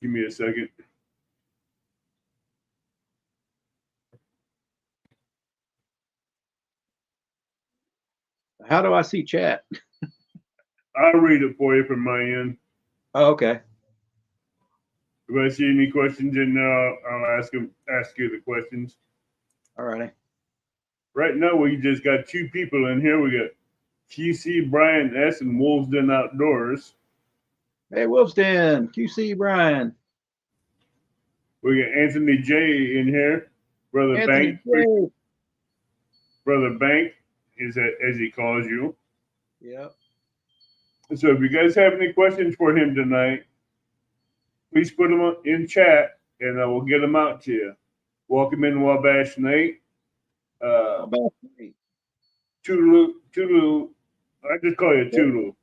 Give me a second. How do I see chat? I'll read it for you from my end. Oh, okay. If I see any questions in there, I'll ask you the questions. All righty. Right now, we just got two people in here. We got QC Brian S and Wolves Den Outdoors. Hey, Wolfsden, QC Brian, We got Anthony J in here. Brother Anthony Bank. J. Brother Bank is as he calls you. Yep. So if you guys have any questions for him tonight, please put them in chat and I will get them out to you. Welcome in Wabash Nate. Toodaloo. I just call you Toodle.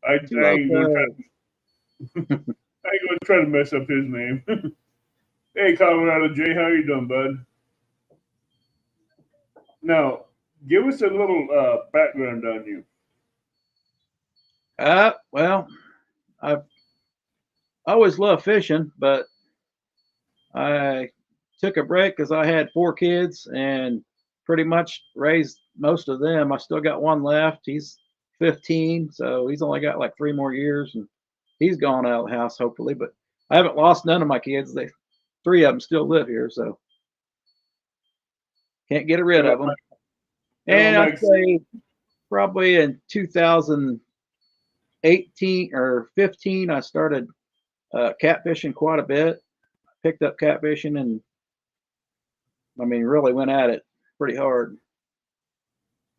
I ain't gonna try to mess up his name. Hey, Colorado J, how you doing, bud? Now, give us a little background on you. Well, I've always loved fishing, but I took a break because I had 4 kids and pretty much raised most of them. I still got one left. He's 15, so he's only got like 3 more years, and he's gone out of the house hopefully. But I haven't lost none of my kids. 3 of them still live here, so can't get rid of them. And I'd say probably in 2018 or 15, I started catfishing quite a bit. Picked up catfishing and I mean, really went at it pretty hard.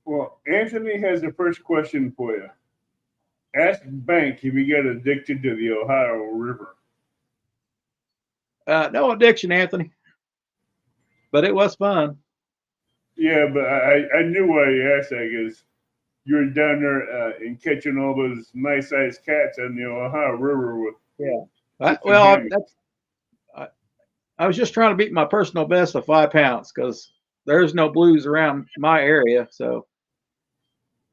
Well, Anthony has the first question for you. Ask Bank if he got addicted to the Ohio River. No addiction, Anthony, but it was fun. Yeah, but I knew why you asked that because you were down there and catching all those nice sized cats on the Ohio River with. Yeah. I was just trying to beat my personal best of 5 pounds because there's no blues around my area. So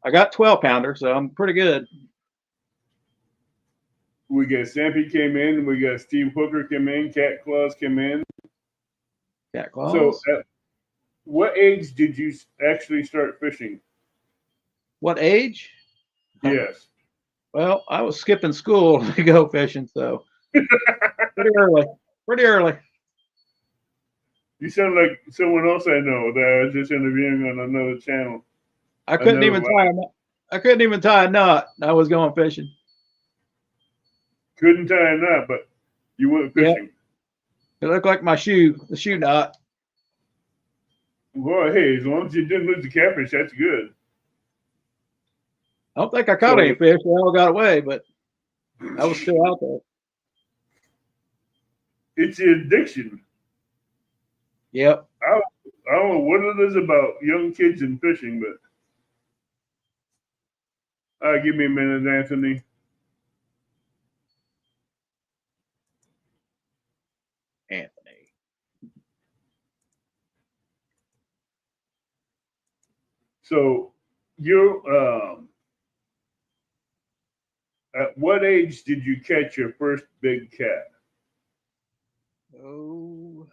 I got 12-pounder, so I'm pretty good. We got Stampy came in. We got Steve Hooker came in. Cat Claus came in. Cat Claus. So, at what age did you actually start fishing? What age? Yes. Well, I was skipping school to go fishing, so pretty early. Pretty early. You sound like someone else I know that I was just interviewing on another channel. I couldn't even tie a knot. I was going fishing. Couldn't tie a knot, but you went fishing. Yep. It looked like my shoe, the shoe knot. Well, hey, as long as you didn't lose the catfish, that's good. I don't think I caught any fish. They all got away, but I was still out there. It's the addiction. Yep. I don't know what it is about young kids and fishing, but give me a minute, Anthony. So you at what age did you catch your first big cat? Oh,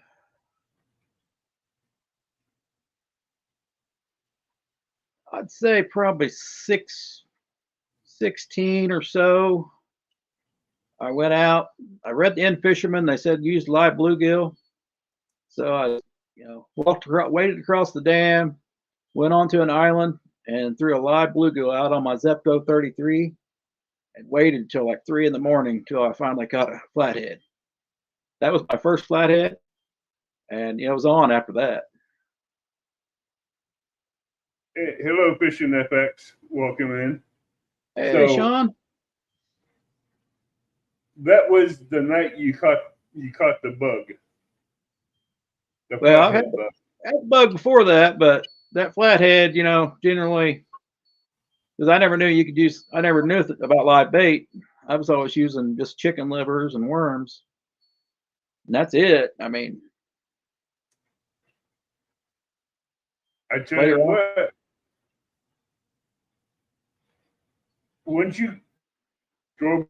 I'd say probably 16 or so. I went out. I read the End Fisherman. They said use live bluegill. So I, waded across the dam, went onto an island, and threw a live bluegill out on my Zepco 33, and waited until like 3 in the morning until I finally caught a flathead. That was my first flathead, and it was on after that. Hey, hello, Fishing FX. Welcome in. Hey, Sean. That was the night you caught the bug. Well, I've had a bug before that, but that flathead, generally, because I never knew about live bait. I was always using just chicken livers and worms. And that's it. I mean, I tell you what, once you drove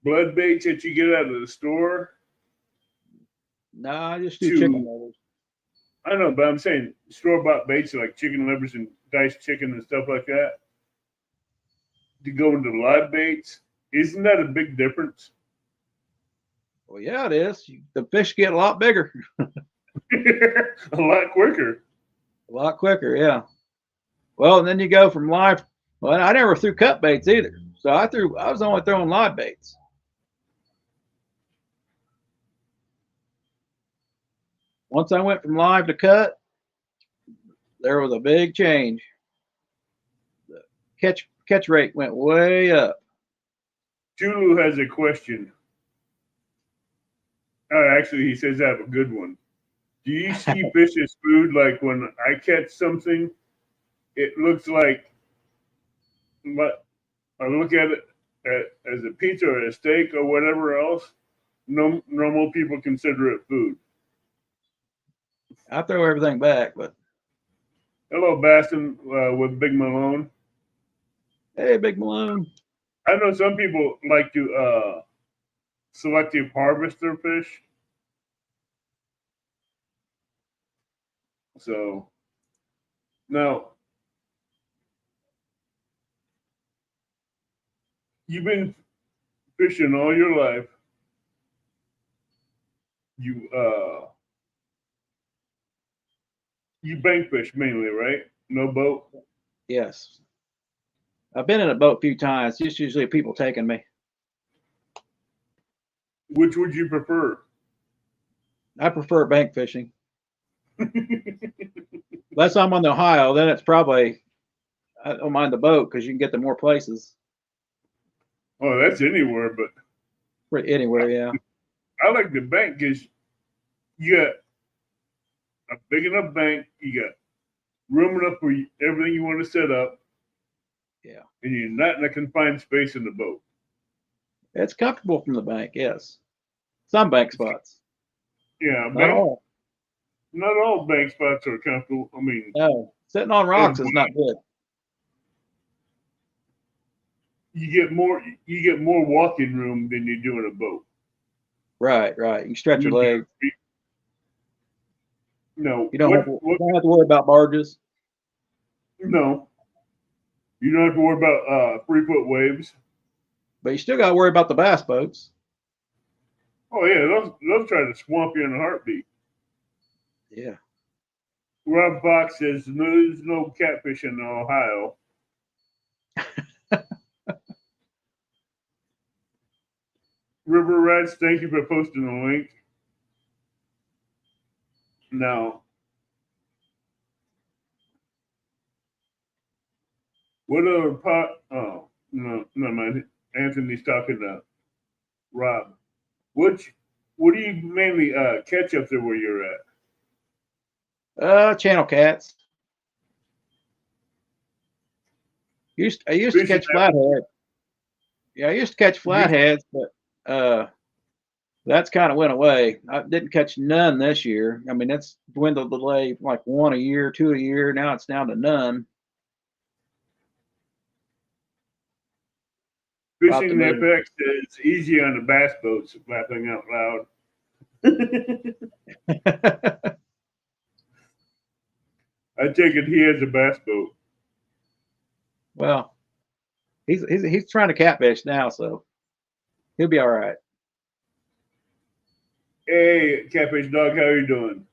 blood baits that you get out of the store No, I just do to, chicken livers. I don't know, but I'm saying store-bought baits like chicken livers and diced chicken and stuff like that to go into live baits. Isn't that a big difference? Well, yeah, it is. The fish get a lot bigger, A lot quicker. a lot quicker. Yeah. Well, and then you go from live. Well, I never threw cut baits either. So I was only throwing live baits. Once I went from live to cut, there was a big change. The catch rate went way up. Julu has a question. Actually, he says I have a good one. Do you see fish as food? Like when I catch something, it looks like I look at it as a pizza or a steak or whatever else. No, normal people consider it food. I throw everything back, but Hello, Baston with Big Malone. hey, Big Malone. I know some people like to selective harvest their fish. So now you've been fishing all your life. You bank fish mainly, right? No boat. Yes. I've been in a boat a few times. It's usually people taking me. Which would you prefer? I prefer bank fishing. Unless I'm on the Ohio, then it's probably, I don't mind the boat because you can get to more places. Oh, that's anywhere, but Anywhere, yeah. I like the bank because you got a big enough bank, you got room enough for everything you want to set up. Yeah. And you're not in a confined space in the boat. It's comfortable from the bank, yes. Some bank spots. Yeah, Not all. Not all bank spots are comfortable. I mean, No, sitting on rocks is not good. You get more walking room than you do in a boat. Right. You can stretch your legs. No, you don't have to worry about barges. No, you don't have to worry about 3-foot waves. But you still got to worry about the bass boats. Oh yeah, they'll try to swamp you in a heartbeat. Yeah. Rob Fox says there's no catfish in Ohio. River Rats, thank you for posting the link. Now, what other pot? Oh, no, mind. Anthony's talking to Rob. What do you mainly catch up there where you're at? Channel cats. I used to catch flathead. Yeah, I used to catch flatheads, but that's kind of went away. I didn't catch none this year. I mean, it's dwindled to like one a year, two a year. Now it's down to none. Fishing FX is easy on the bass boats, laughing out loud. I take it he has a bass boat. Well, he's trying to catfish now, so he'll be all right. Hey, Catfish Dog, how are you doing?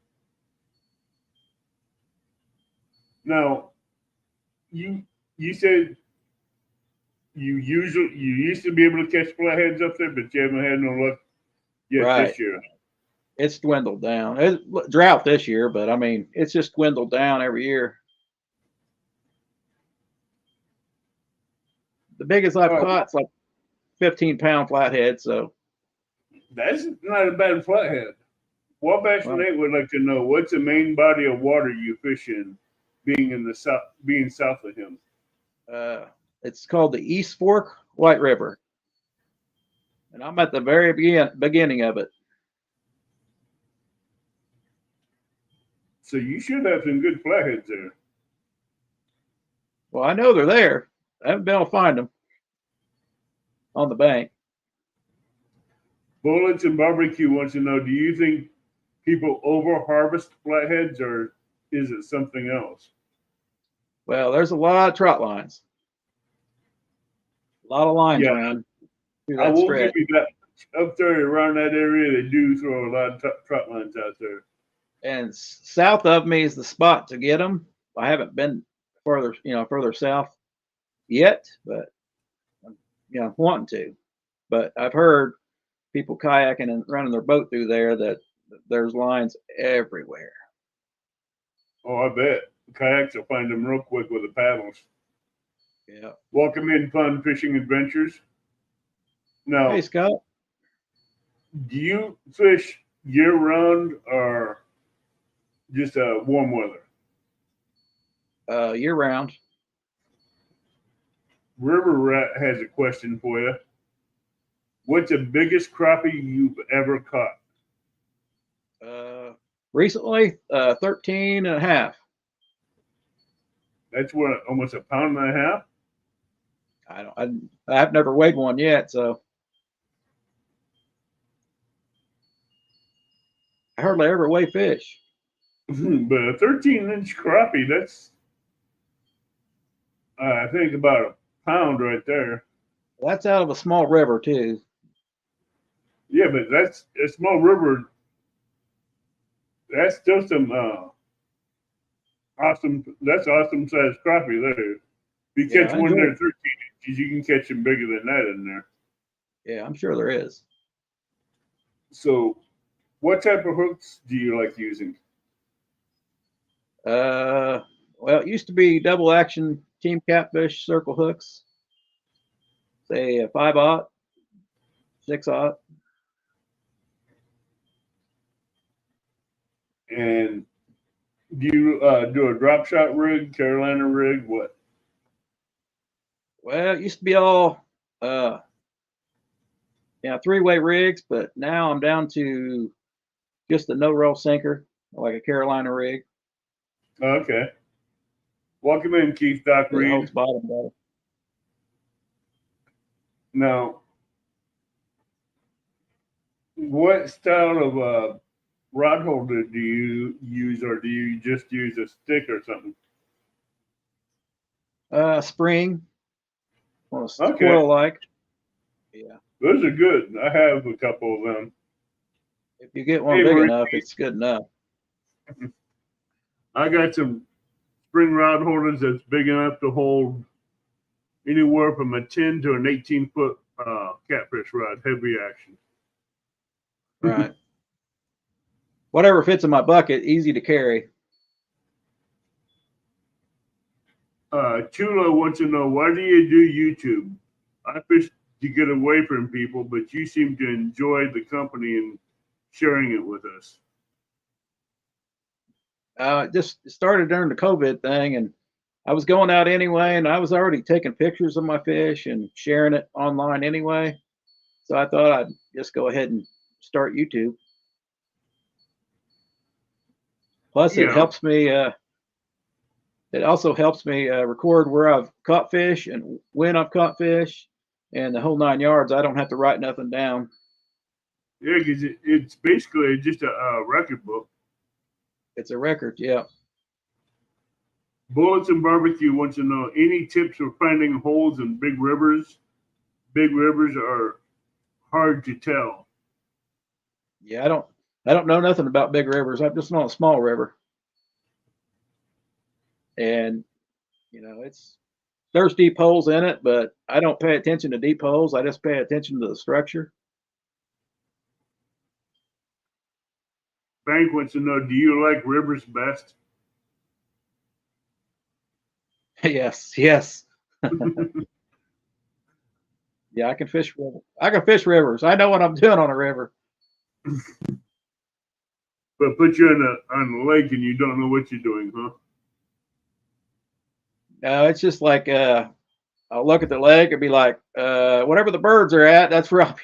Now, you said you used to be able to catch flatheads up there, but you haven't had no luck yet this year. It's dwindled down. It's drought this year, but I mean, it's just dwindled down every year. The biggest I've caught's like 15-pound flathead, so that's not a bad flathead. Wabash Nate would like to know what's the main body of water you fish in, being south of him. It's called the East Fork White River, and I'm at the very beginning of it. So you should have some good flatheads there. Well, I know they're there. I haven't been able to find them on the bank. Bullets and Barbecue wants to know: do you think people over harvest flatheads, or is it something else? Well, there's a lot of trot lines, a lot of lines Yeah, around through I that will give stretch. you that. Up there around that area, they do throw a lot of trot lines out there. And south of me is the spot to get them. I haven't been further, further south yet, but I'm, wanting to. But I've heard people kayaking and running their boat through there that there's lines everywhere. Oh, I bet. Kayaks will find them real quick with the paddles. Yeah. Welcome in Fun Fishing Adventures. Hey, Now, Scott. do you fish year round or just warm weather? Year round. River Rat has a question for you. What's the biggest crappie you've ever caught? Recently, 13 and a half. That's what, almost a pound and a half? I've never weighed one yet, so I hardly ever weigh fish. But a 13-inch crappie, that's, I think, about a pound right there. That's out of a small river too. Yeah, but that's a small river. That's still some awesome. That's awesome sized crappie there. If you Yeah, catch I one enjoy there it. 13 inches, you can catch them bigger than that in there. Yeah, I'm sure there is. So, what type of hooks do you like using? Well, it used to be double action team catfish circle hooks, say a 5/0, 6/0. And do you do a drop shot rig, Carolina rig? What? Well, it used to be all three-way rigs, but now I'm down to just a no roll sinker, like a Carolina rig Okay. Welcome in, Keith Doc that Reed. holds bottom better. Now, what style of rod holder do you use, or do you just use a stick or something? Spring, on a Okay, squirrel like. Yeah. those are good. I have a couple of them. If you get one Hey, big Marie, enough, it's good enough. I got some spring rod holders that's big enough to hold anywhere from a 10 to an 18-foot catfish rod, heavy action. Right. Whatever fits in my bucket, easy to carry. Chulo wants to know, why do you do YouTube? I fish to get away from people, but you seem to enjoy the company and sharing it with us. Just started during the COVID thing, and I was going out anyway, and I was already taking pictures of my fish and sharing it online anyway. So I thought I'd just go ahead and start YouTube. Plus, it Yeah, helps me. It also helps me record where I've caught fish and when I've caught fish, and the whole 9 yards. I don't have to write nothing down. yeah, because it's basically just a record book. It's a record. Yeah. Bullets and Barbecue wants to know, any tips for finding holes in big rivers? Big rivers are hard to tell. Yeah. I don't know nothing about big rivers. I'm just on a small river, and there's deep holes in it, but I don't pay attention to deep holes. I just pay attention to the structure. Bank wants to know, do you like rivers best? Yes. Yes. Yeah. I can fish rivers. I can fish rivers. I know what I'm doing on a river. But put you on a lake and you don't know what you're doing, huh? No, it's just like I'll look at the lake and be like, whatever the birds are at, that's where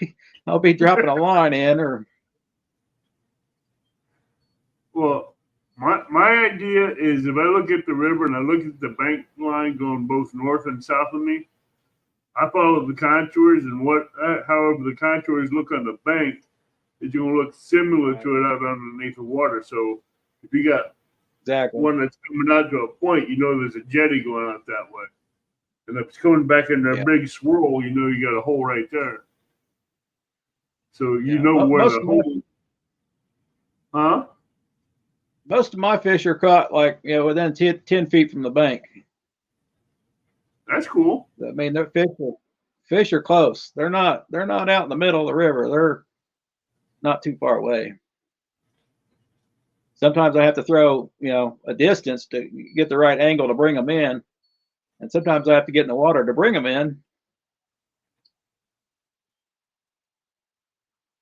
I'll be dropping a line in. Or Well, my idea is, if I look at the river and I look at the bank line going both north and south of me, I follow the contours, and however the contours look on the bank is going to look similar to it out underneath the water. So if you got Exactly. one that's coming out to a point, you know there's a jetty going out that way. And if it's coming back in a big swirl, you know you got a hole right there. So you know where the hole. Huh? Most of my fish are caught like within 10 feet from the bank. That's cool. I mean, fish are close. They're not out in the middle of the river. They're not too far away. Sometimes I have to throw a distance to get the right angle to bring them in, and sometimes I have to get in the water to bring them in.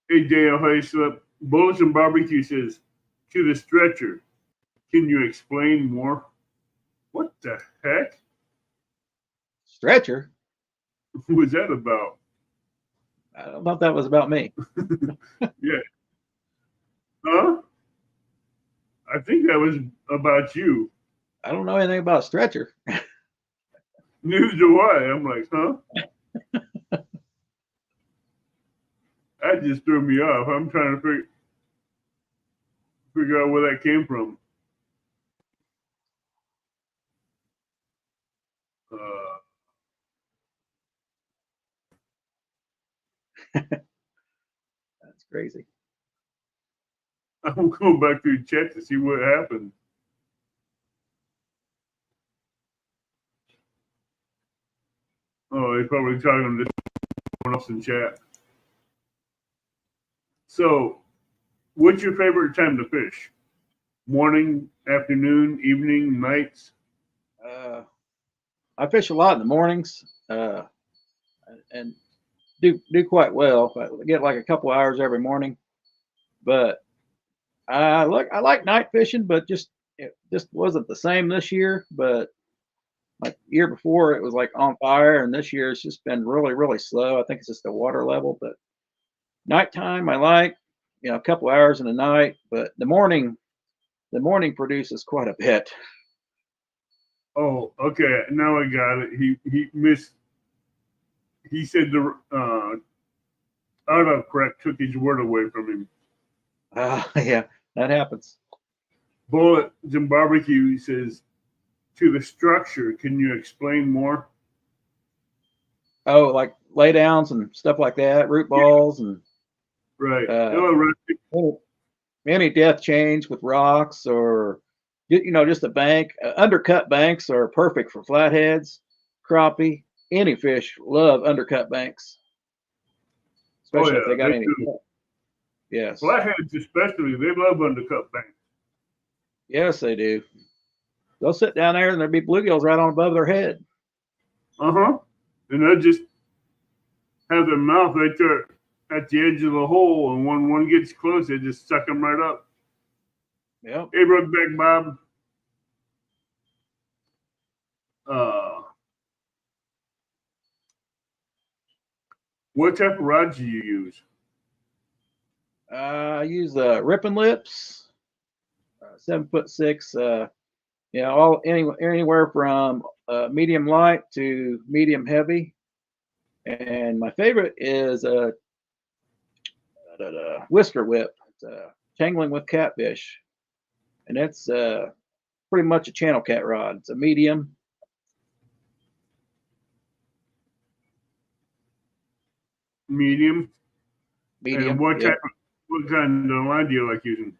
Hey Dale, how you slept? Bullets and Barbecue says, to the stretcher, can you explain more? What the heck? Stretcher? What was that about? I don't know if that was about me. Yeah. Huh? I think that was about you. I don't know anything about a stretcher. Neither do I. I'm like, huh? That just threw me off. I'm trying to figure out where that came from. That's crazy. I'm going back to the chat to see what happened. Oh, they're probably talking to someone else in chat. So, what's your favorite time to fish? Morning, afternoon, evening, nights? I fish a lot in the mornings, and do quite well. I get like a couple hours every morning, but I like night fishing, but it just wasn't the same this year. But like year before, it was like on fire, and this year it's just been really, really slow. I think it's just the water level. But nighttime, I like a couple hours in the night, but the morning produces quite a bit. Oh, okay. Now I got it. He missed. He said the autocorrect took his word away from him. Yeah, that happens. Bullets and Barbecue says, to the structure, can you explain more? Oh, like lay downs and stuff like that, root balls and right. Right. Any depth change with rocks or just a bank. Undercut banks are perfect for flatheads, crappie. Any fish love undercut banks, especially if they got any. Yes. Flatheads especially, they love undercut banks. Yes, they do. They'll sit down there and there'll be bluegills right on above their head. And they'll just have their mouth right there at the edge of the hole, and when one gets close, they just suck them right up. Yep. Hey, Brookback Bob. What type of rods do you use? I use Rippin' Lips, 7'6". Anywhere from medium light to medium heavy, and my favorite is a Whisker Whip. It's Tangling with Catfish, and it's pretty much a channel cat rod. It's a medium. Medium. And what kind of line do you like using?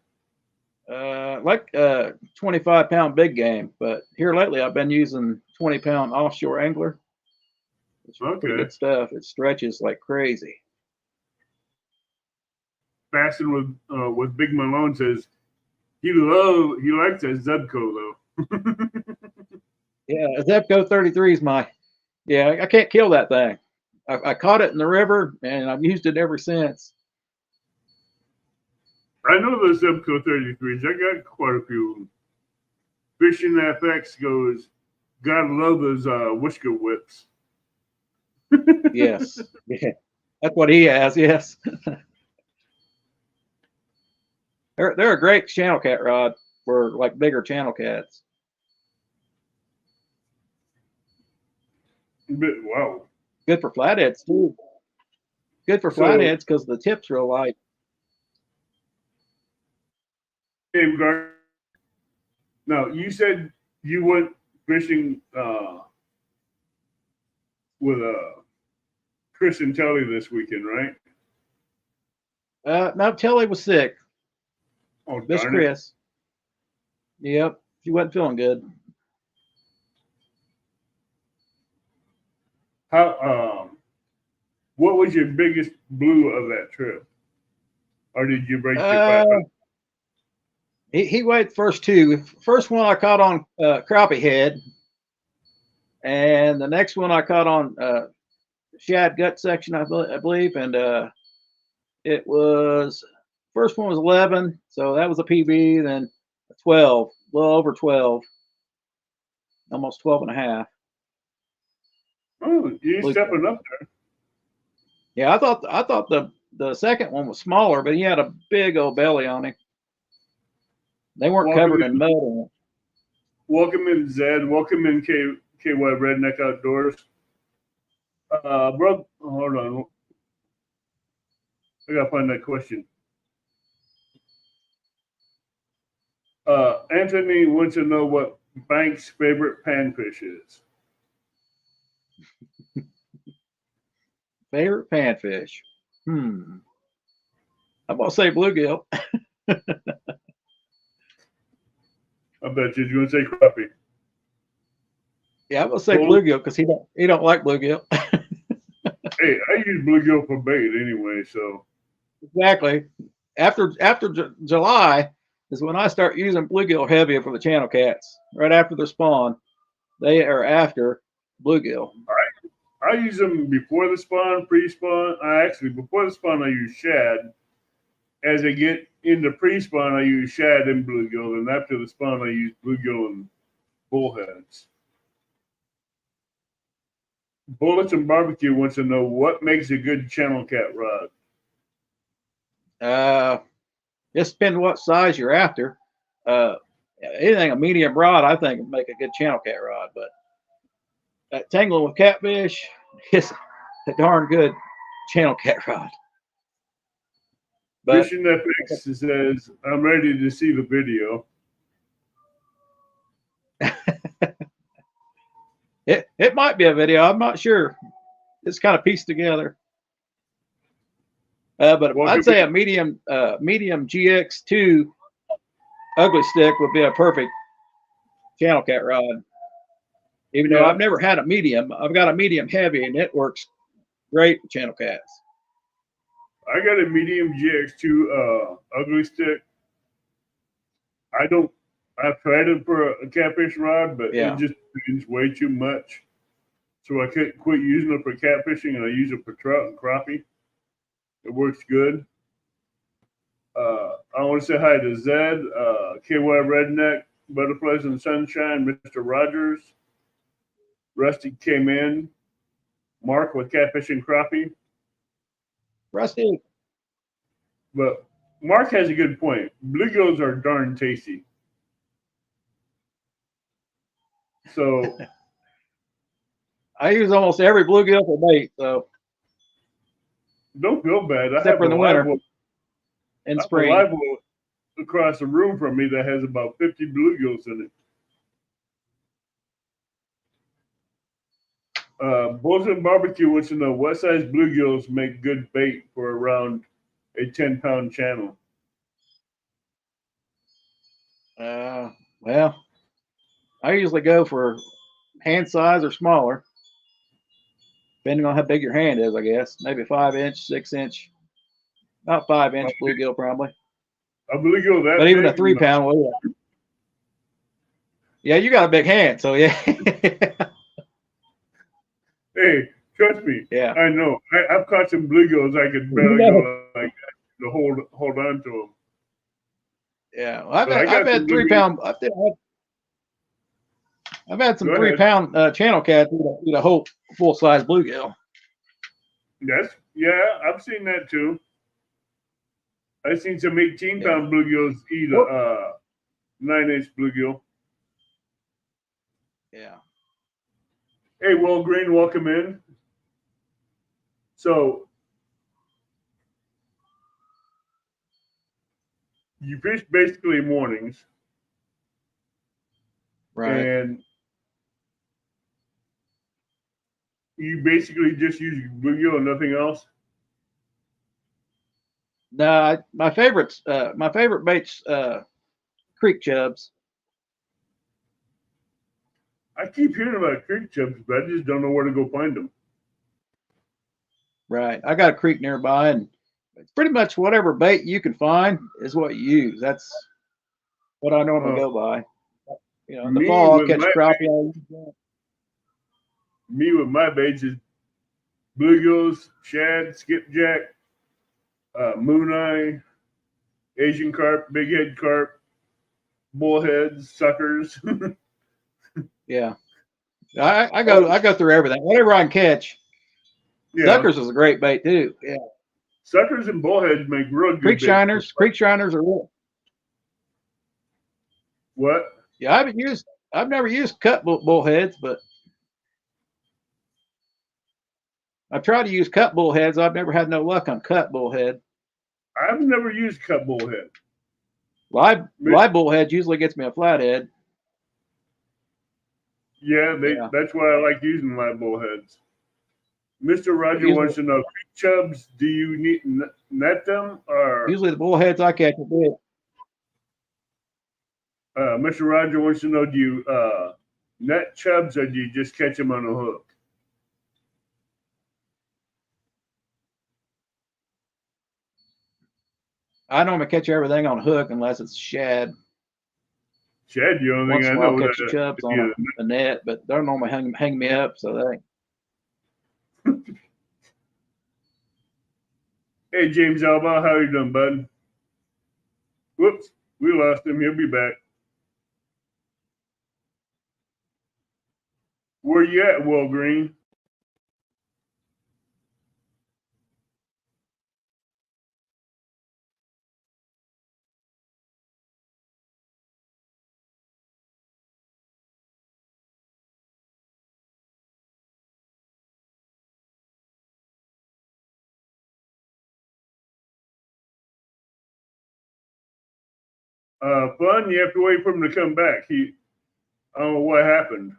Like 25-pound big game, but here lately I've been using 20-pound offshore angler. It's pretty good stuff. It stretches like crazy. Fasten with Big Malone says he likes that Zebco though. Yeah, Zebco 33 is I can't kill that thing. I caught it in the river and I've used it ever since. I know those Zebco 33s. I got quite a few of them. Fishing FX goes, gotta love those Whisker Whips. Yes. Yeah. That's what he has, yes. They're a great channel cat rod for like bigger channel cats. Wow. Good for flatheads too. Good for flatheads because the tip's real light. Dave Gardner. Now you said you went fishing with Chris and Telly this weekend, right? No, Telly was sick. Oh, Miss Chris. Yep, she wasn't feeling good. How? What was your biggest blue of that trip, or did you break your 500? He weighed first two. First one I caught on crappie head, and the next one I caught on shad gut section, I believe, and it was first one was 11, so that was a PB. Then 12, a little over 12, almost 12 and a half. Oh, you're stepping up there. Yeah, I thought the second one was smaller, but he had a big old belly on him. They weren't covered in mud. Welcome in, Zed. Welcome in, KY Redneck Outdoors. Bro, hold on. I gotta find that question. Anthony wants to know what Bank's favorite panfish is. Favorite panfish? I'm gonna say bluegill. I bet you're gonna say crappie. Yeah, I'm gonna say bluegill because he don't like bluegill. Hey, I use bluegill for bait anyway, so exactly. After July is when I start using bluegill heavy for the channel cats. Right after their spawn, they are after bluegill. I use them before the spawn, pre-spawn. Before the spawn, I use shad. As I get into pre-spawn, I use shad and bluegill, and after the spawn, I use bluegill and bullheads. Bullets and Barbecue wants to know what makes a good channel cat rod. Just depends what size you're after. Anything a medium rod, I think, would make a good channel cat rod. But tangling with catfish is a darn good channel cat rod. But Fishing FX says, I'm ready to see the video. It might be a video. I'm not sure. It's kind of pieced together. But I'd say a medium GX2 ugly stick would be a perfect channel cat rod. Even though I've never had a medium, I've got a medium heavy, and it works great with channel cats. I got a medium GX2 ugly stick. I've tried it for a catfish rod, but it just means way too much. So I quit using it for catfishing, and I use it for trout and crappie. It works good. I want to say hi to Zed, KY Redneck, Butterflies in the Sunshine, Mr. Rogers, Rusty came in, Mark with catfish and crappie. Rusty. But Mark has a good point. Bluegills are darn tasty. So I use almost every bluegill for bait, so don't feel bad. Except for in the winter and spring. I have a live well across the room from me that has about 50 bluegills in it. Bulls and Barbecue wants to know what size bluegills make good bait for around a 10-pound channel. Well, I usually go for hand size or smaller, depending on how big your hand is, I guess. Maybe 5-inch, 6-inch, about 5-inch bluegill probably. A bluegill that but even a 3-pound, well, yeah, you got a big hand, so yeah. Hey, trust me. Yeah, I know. I've caught some bluegills I could barely go like that to hold on to them. Yeah, well, I've had 3-pound. I've had some 3-pound channel cats eat a whole full-size bluegill. I've seen that too. I've seen some 18-pound bluegills eat a 9-inch bluegill. Yeah. Hey, Will Green, welcome in. So you fish basically mornings, Right. and you basically just use bluegill and nothing else. No, my favorite bait's creek chubs. I keep hearing about creek chubs, but I just don't know where to go find them. Right. I got a creek nearby, and it's pretty much whatever bait you can find is what you use. That's what I normally go by. You know, in the fall I'll catch crappie. Me with my baits is bluegills, shad, skipjack, moon eye, Asian carp, big head carp, bullheads, suckers. Yeah, I go through everything, whatever I can catch. Yeah. Suckers is a great bait too. Yeah, suckers and bullheads make real good. Creek shiners are real. What? Yeah, I've never used cut bullheads, but I've tried to use cut bullheads. I've never had no luck on cut bullhead. I've never used cut bullhead. Live bullhead usually gets me a flathead. Yeah, that's why I like using live bullheads. Mr. Roger wants to know, creek chubs, do you need net them or? Usually the bullheads I catch are big. Mr. Roger wants to know, do you net chubs or do you just catch them on a hook? I normally catch everything on a hook unless it's shad. Shad, the only thing I know. I'll catch the chubs on a net, but they're normally hang me up, so they. Hey, James Alba, how you doing, bud? Whoops, we lost him. He'll be back. Where you at, Will Green? Fun, you have to wait for him to come back. I don't know what happened.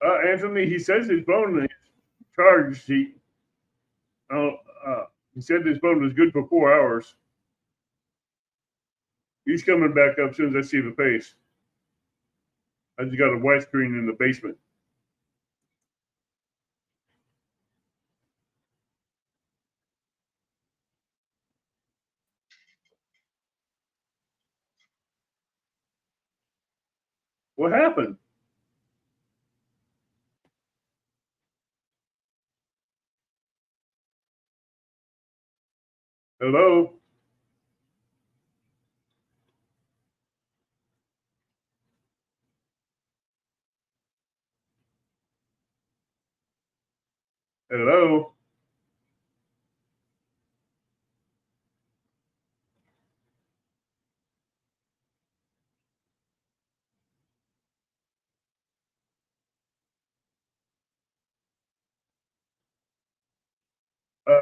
Anthony, he says his phone is charged. He said his phone was good for 4 hours. He's coming back up as soon as I see the face. I just got a white screen in the basement. What happened? Hello? Hello?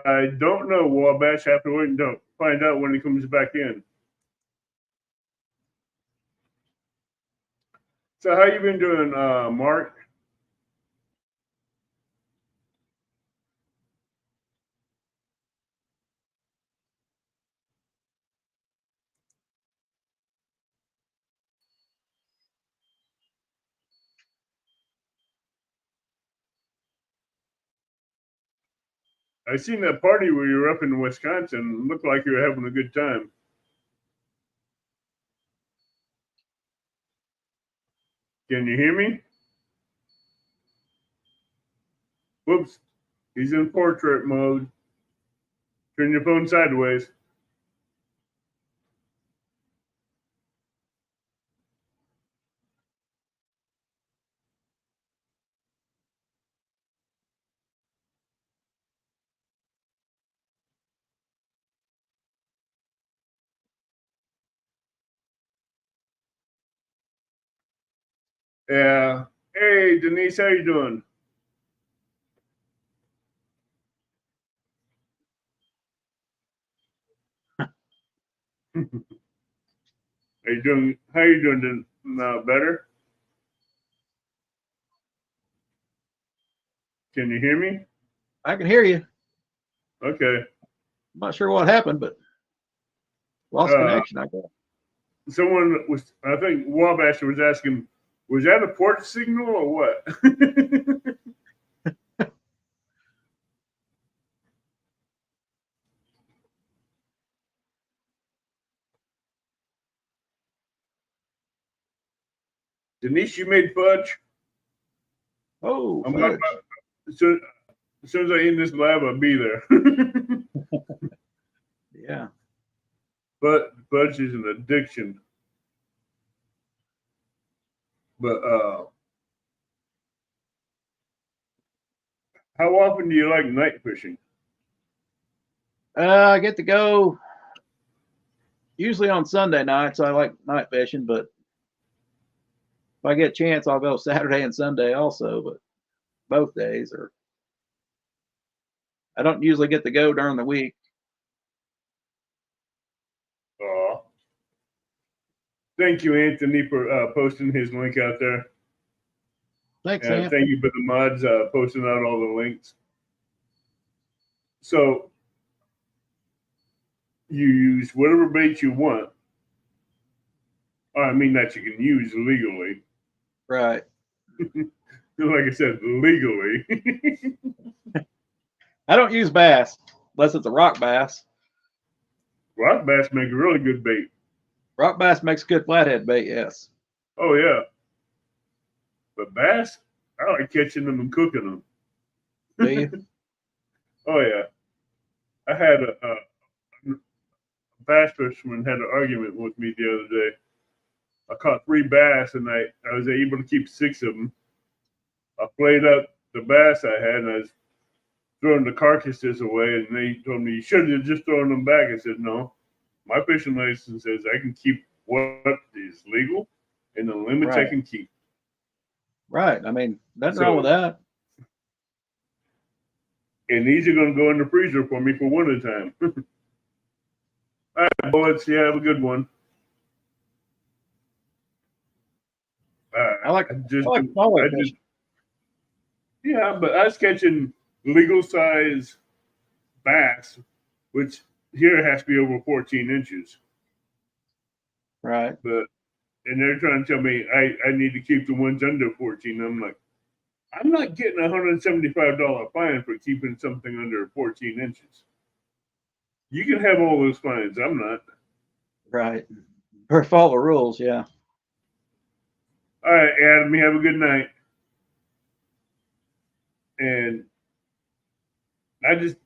I don't know, Wabash. Have to wait and find out when he comes back in. So how you been doing, Mark? I seen that party where you were up in Wisconsin. It looked like you were having a good time. Can you hear me? Whoops. He's in portrait mode. Turn your phone sideways. Yeah. Hey, Hey, Denise, how you doing? Are you doing? How you doing? Better? Can you hear me? I can hear you. Okay. I'm not sure what happened, but lost connection, I guess. Someone was, I think Wabash was asking, was that a port signal or what? Denise, you made fudge. Oh, fudge. As soon as I end this lab, I'll be there. Yeah. But fudge is an addiction. But how often do you like night fishing? I get to go usually on Sunday nights. I like night fishing, but if I get a chance, I'll go Saturday and Sunday also. But both days, or I don't usually get to go during the week. Thank you, Anthony, for posting his link out there. Thanks, and thank you for the mods posting out all the links. So you use whatever bait you want. I mean that you can use legally. Right. Like I said, legally. I don't use bass unless it's a rock bass. Rock bass make a really good bait. Rock bass makes good flathead bait, yes. Oh yeah. But bass, I like catching them and cooking them. Do you? Oh yeah. I had a bass fisherman had an argument with me the other day. I caught 3 bass and I was able to keep 6 of them. I played up the bass I had and I was throwing the carcasses away, and they told me you should have just thrown them back. I said, no, my fishing license says I can keep what is legal and the limits I can keep. Right. I mean, nothing wrong with that. And these are going to go in the freezer for me for winter time. All right, bullets. Yeah, have a good one. I like smaller fish. Yeah, but I was catching legal size bass, which here has to be over 14 inches. Right. And they're trying to tell me I need to keep the ones under 14. I'm like, I'm not getting a $175 fine for keeping something under 14 inches. You can have all those fines. I'm not. Right. Or follow the rules, yeah. All right, Adam, you have a good night. And I just,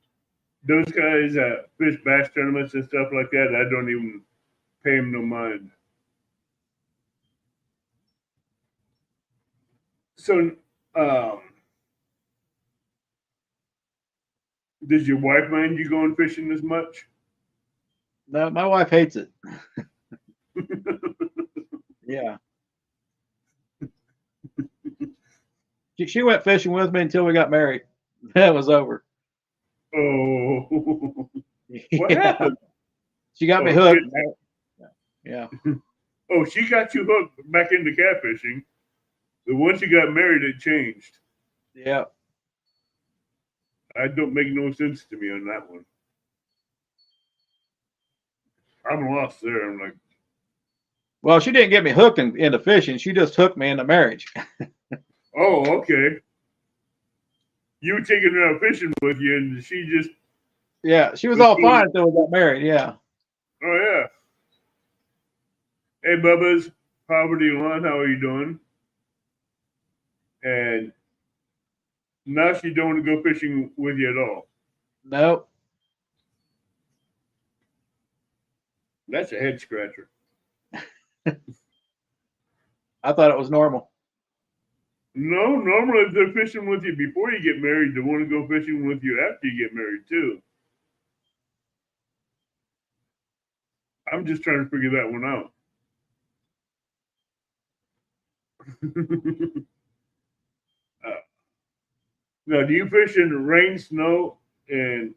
those guys that fish bass tournaments and stuff like that, I don't even pay them no mind. So, does your wife mind you going fishing as much? No, my wife hates it. Yeah. She went fishing with me until we got married. That was over. Oh, what happened? She got me hooked. Yeah. Oh, she got you hooked back into catfishing. But once you got married, it changed. Yeah. That don't make no sense to me on that one. I'm lost there. I'm like, well, she didn't get me hooked into fishing. She just hooked me into marriage. oh, okay. You were taking her out fishing with you, and she just. Yeah, she was all fine until we got married. Yeah. Oh, yeah. Hey, Bubba's Poverty Lawn, how are you doing? And now she don't want to go fishing with you at all. Nope. That's a head scratcher. I thought it was normal. No, normally if they're fishing with you before you get married, they want to go fishing with you after you get married too. I'm just trying to figure that one out. Now, do you fish in rain, snow, and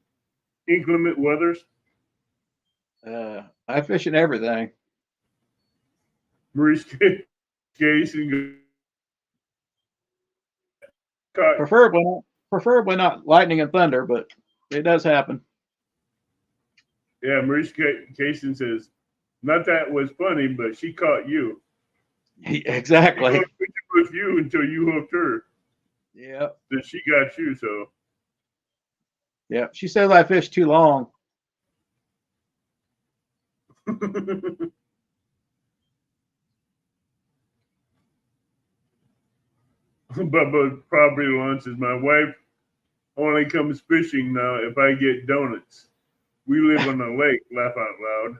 inclement weathers? I fish in everything. Maurice Case and Preferably not lightning and thunder, but it does happen. Yeah, Maurice Kaysen says, not that was funny, but she caught you. Exactly. She was with you until you hooked her. Yeah. Then she got you, so. Yeah. She says I fish too long. Bubba probably launches. My wife only comes fishing now if I get donuts. We live on a lake. Laugh out loud.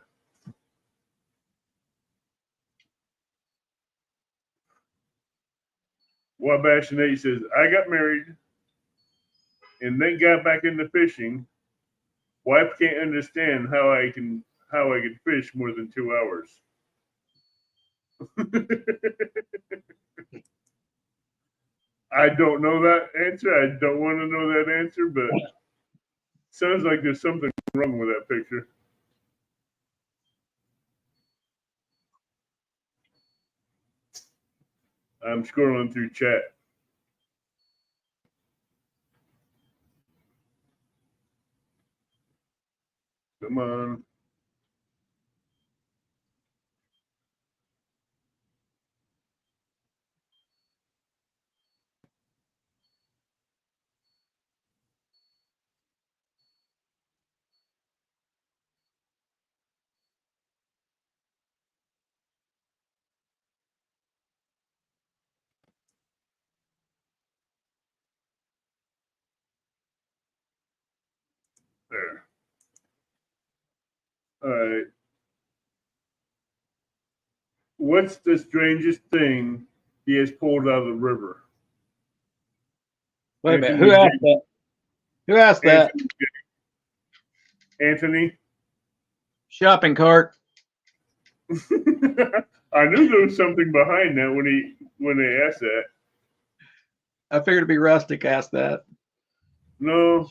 Wabash Nate says, I got married and then got back into fishing. Wife can't understand how I can fish more than 2 hours. I don't know that answer. I don't want to know that answer, but sounds like there's something wrong with that picture. I'm scrolling through chat. Come on. There. All right. What's the strangest thing he has pulled out of the river? Wait a minute. Who asked that? Who asked that? Anthony. Shopping cart. I knew there was something behind that when they asked that. I figured it'd be Rustic asked that. No.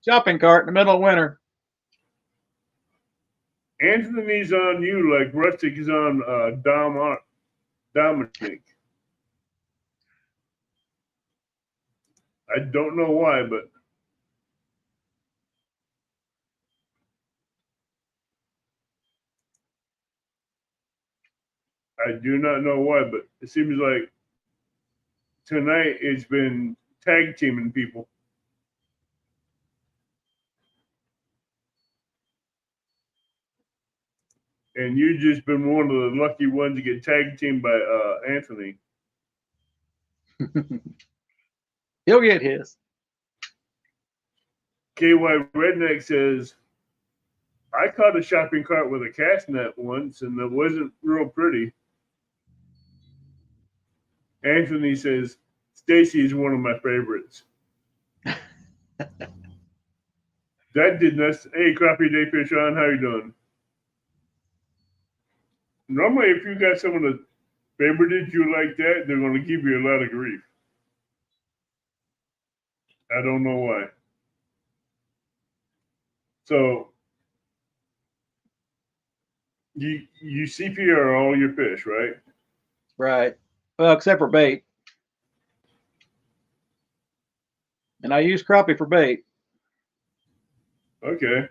Shopping cart in the middle of winter. Anthony's on you like Rustic is on Dominic. I don't know why, but I do not know why, but it seems like tonight it's been tag teaming people. And you've just been one of the lucky ones to get tag teamed by Anthony. He'll get his. KY Redneck says, I caught a shopping cart with a cast net once, and it wasn't real pretty. Anthony says, Stacy is one of my favorites. That did not. Hey, Crappie Day Fish on, how you doing? Normally, if you got someone that favorited you like that, they're going to give you a lot of grief. I don't know why. So, you CPR all your fish, right? Right. Well, except for bait. And I use crappie for bait. Okay.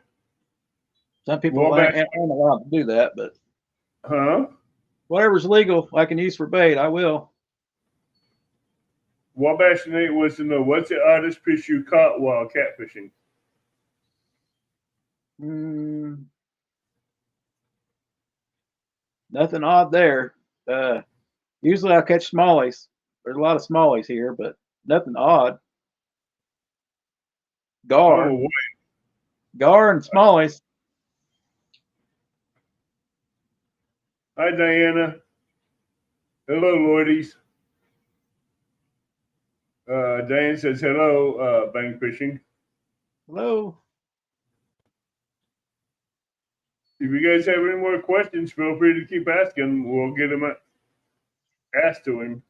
Some people aren't allowed to do that, but whatever's legal I can use for bait, I will. Wabash Nate wants to know, what's the oddest fish you caught while catfishing? Nothing odd there. Usually I catch smallies. There's a lot of smallies here, but nothing odd. Gar. Oh, Gar and smallies. Hi, Diana. Hello, Lloydies. Diane says, hello, Bang Fishing. Hello. If you guys have any more questions, feel free to keep asking. We'll get them asked to him.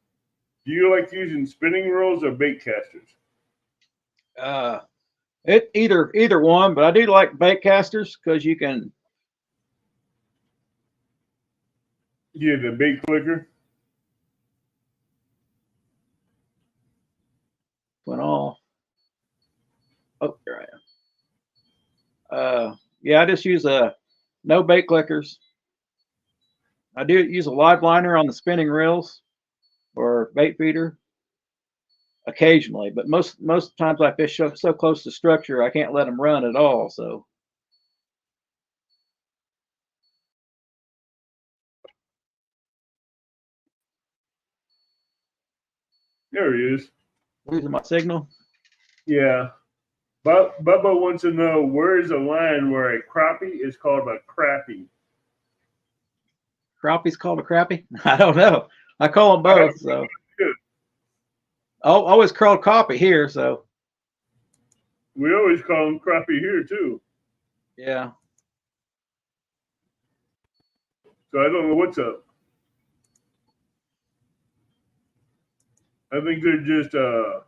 Do you like using spinning reels or bait casters? It either one, but I do like bait casters because you can. Yeah, the bait clicker. Went off. Oh, there I am. Yeah, I just use no bait clickers. I do use a live liner on the spinning reels or bait feeder occasionally, but most times I fish so close to structure I can't let them run at all. So There he is. losing my signal. Yeah. Bubba wants to know, where is a line where a crappie is called a crappie? Crappie's called a crappie? I don't know. I call them both. So always called crappie here. So we always call them crappie here too. Yeah. So I don't know what's up. I think they're just I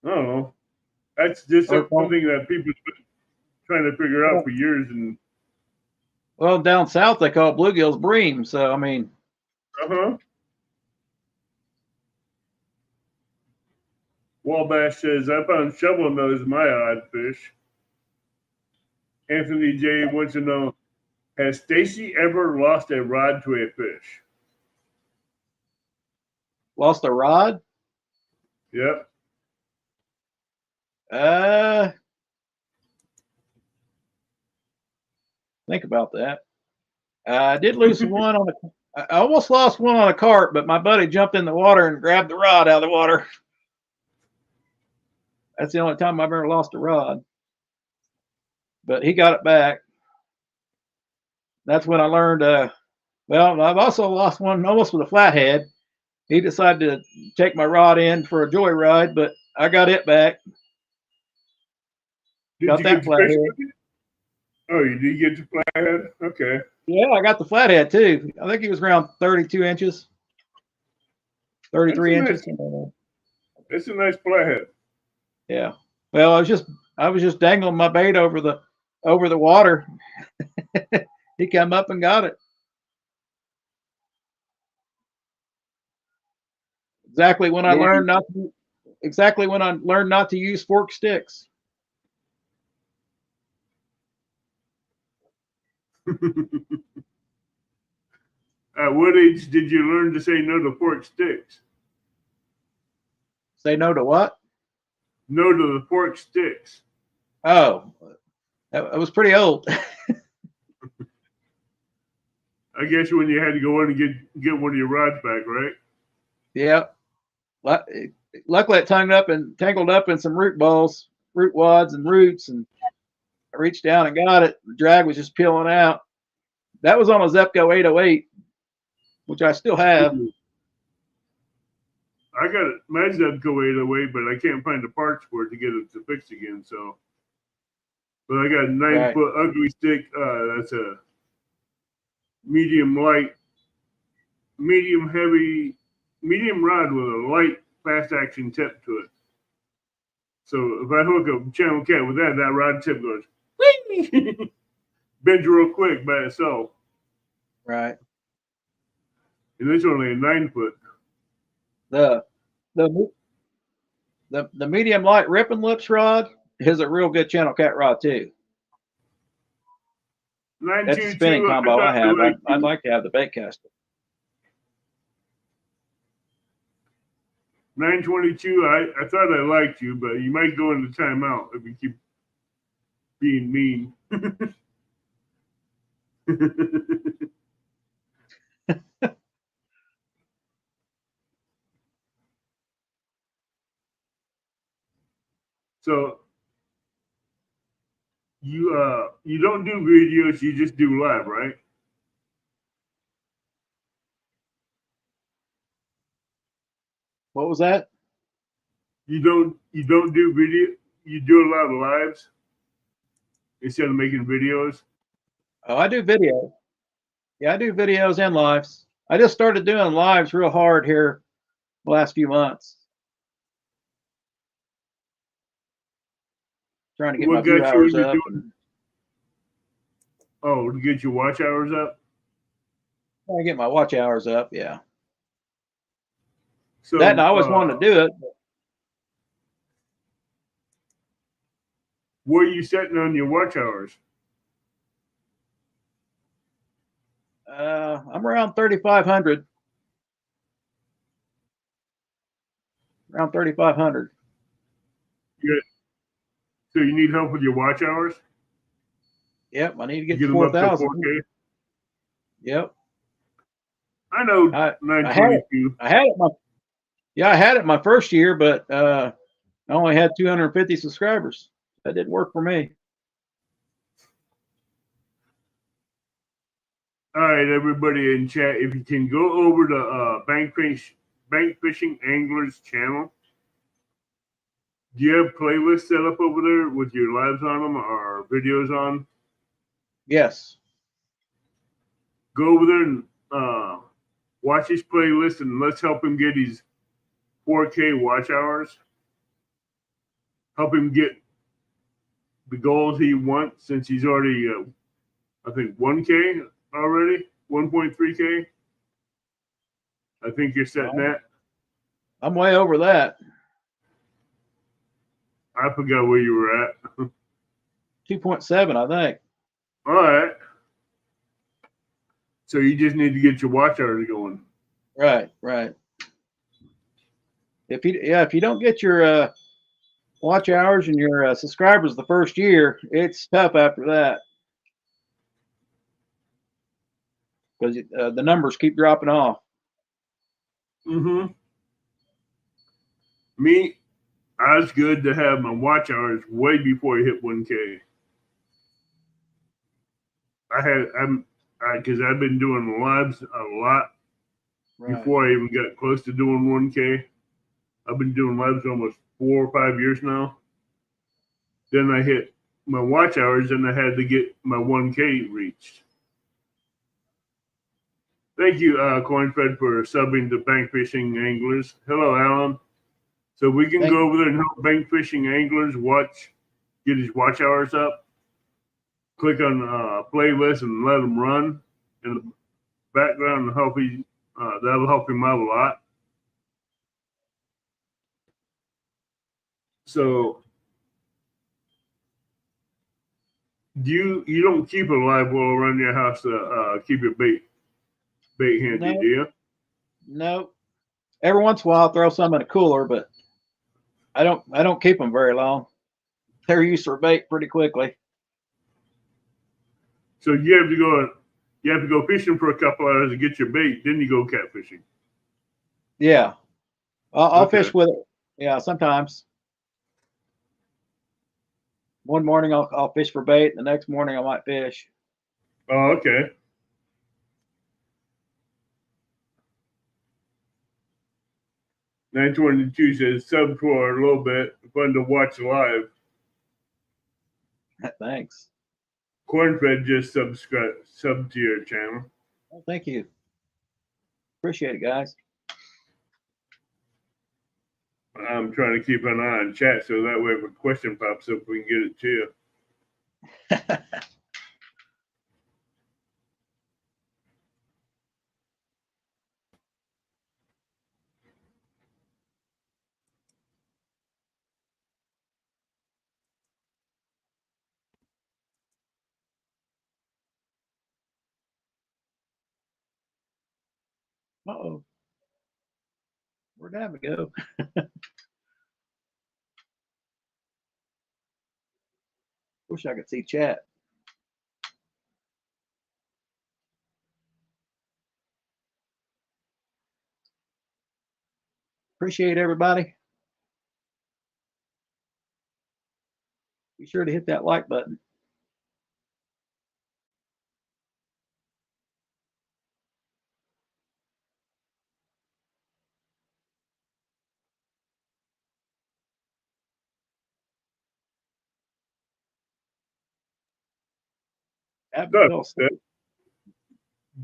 don't know. That's just something that people have been trying to figure out for years. And well, down south they call it bluegills bream. So I mean. Wabash says, I found shovel nose my odd fish. Anthony J wants to know, has Stacy ever lost a rod to a fish? Lost a rod? Yep. Think about that. I did lose one on I almost lost one on a carp, but my buddy jumped in the water and grabbed the rod out of the water. That's the only time I've ever lost a rod. But he got it back. That's when I learned. Well, I've also lost one almost with a flathead. He decided to take my rod in for a joyride, but I got it back. Got that flathead. Oh, you did get the flathead? Okay. Yeah, I got the flathead too. I think he was around 32 inches, 33 inches. It's a nice flathead. Yeah. Well, I was just dangling my bait over the water. He came up and got it. Exactly when I learned not to use forked sticks. At what age did you learn to say no to forked sticks? Say no to what? No to the forked sticks. Oh, I was pretty old. I guess when you had to go in and get one of your rods back, right? Yeah. Luckily, it tangled up in some root balls, root wads, and roots, and I reached down and got it. The drag was just peeling out. That was on a Zepco 808, which I still have. I got my Zepco 808, but I can't find the parts for it to get it to fix again. So, but I got a 9-foot ugly stick. That's a medium light, medium heavy, medium rod with a light fast action tip to it. So if I hook a channel cat with that rod tip goes whee! Bends real quick by itself. Right. And it's only a 9-foot. The medium light ripping lips rod is a real good channel cat rod too. That's the spinning combo I have. I'd like to have the bait caster. 922, I thought I liked you, but you might go into timeout if you keep being mean. So you don't do videos, you just do live, right? What was that? You don't do video, you do a lot of lives instead of making videos? Oh, I do video. Yeah, I do videos and lives. I just started doing lives real hard here the last few months. Trying to get my view hours up. Oh, to get your watch hours up? Trying to get my watch hours up, yeah. So that and I always wanted to do it. What are you setting on your watch hours? I'm around 3,500. Around 3,500. Yeah. So you need help with your watch hours? Yep, I need to get to 4,000. Yep. I know. I had it my first year, but I only had 250 subscribers. That didn't work for me. All right, everybody in chat, if you can go over to Bank Fishing Anglers channel. Do you have playlists set up over there with your lives on them or videos on? Yes. Go over there and watch his playlist, and let's help him get his 4K watch hours. Help him get the goals he wants, since he's already, I think, 1K already, 1.3K. I think you're setting that. I'm way over that. I forgot where you were at. 2.7, I think. All right. So you just need to get your watch hours going. Right. If you don't get your watch hours and your subscribers the first year, it's tough after that, because the numbers keep dropping off. Me, I was good to have my watch hours way before I hit 1K. Because I've been doing lives a lot before I even got close to doing 1K. I've been doing lives almost 4 or 5 years now. Then I hit my watch hours, and I had to get my 1K reached. Thank you, CoinFed, for subbing to Bank Fishing Anglers. Hello, Alan. So we can go over there and help Bank Fishing Anglers get his watch hours up. Click on playlist and let him run in the background and that'll help him out a lot. So you don't keep a live well around your house to keep your bait handy, do you? No. Every once in a while I'll throw some in a cooler, but I don't keep them very long. They're used for bait pretty quickly. So you have to go fishing for a couple hours to get your bait, then you go catfishing. Yeah. I'll fish with it. Yeah, sometimes. One morning I'll fish for bait, the next morning I might fish. Oh, okay. $922 says sub for a little bit. Fun to watch live. Thanks. Cornfed just sub to your channel. Well, thank you. Appreciate it, guys. I'm trying to keep an eye on chat so that way if a question pops up, we can get it to you. Uh-oh. Where'd that go? Wish I could see chat. Appreciate everybody. Be sure to hit that like button.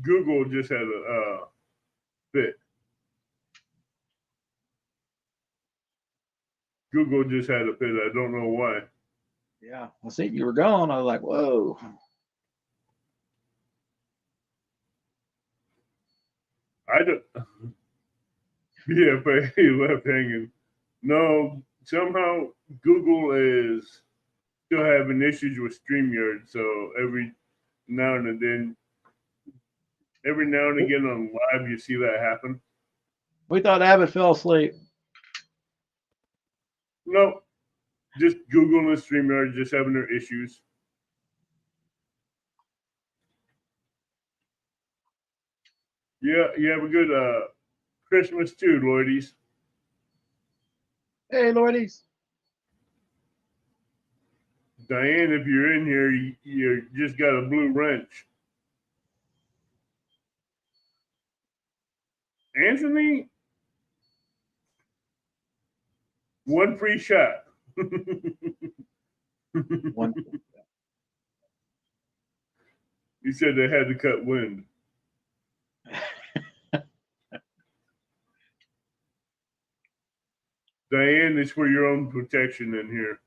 Google just had a fit. Google just had a fit. I don't know why. Yeah, I see you were gone. I was like, whoa. I don't. Yeah, but he left hanging. No, somehow Google is still having issues with StreamYard. So every now and again on live, you see that happen. We thought Abbott fell asleep. No, just Google and StreamYard just having their issues. Yeah, you have a good Christmas too, Lloydies. Hey, Lordies. Diane, if you're in here, you just got a blue wrench. Anthony, one free shot. One. He said they had to cut wind. Diane, it's for your own protection in here.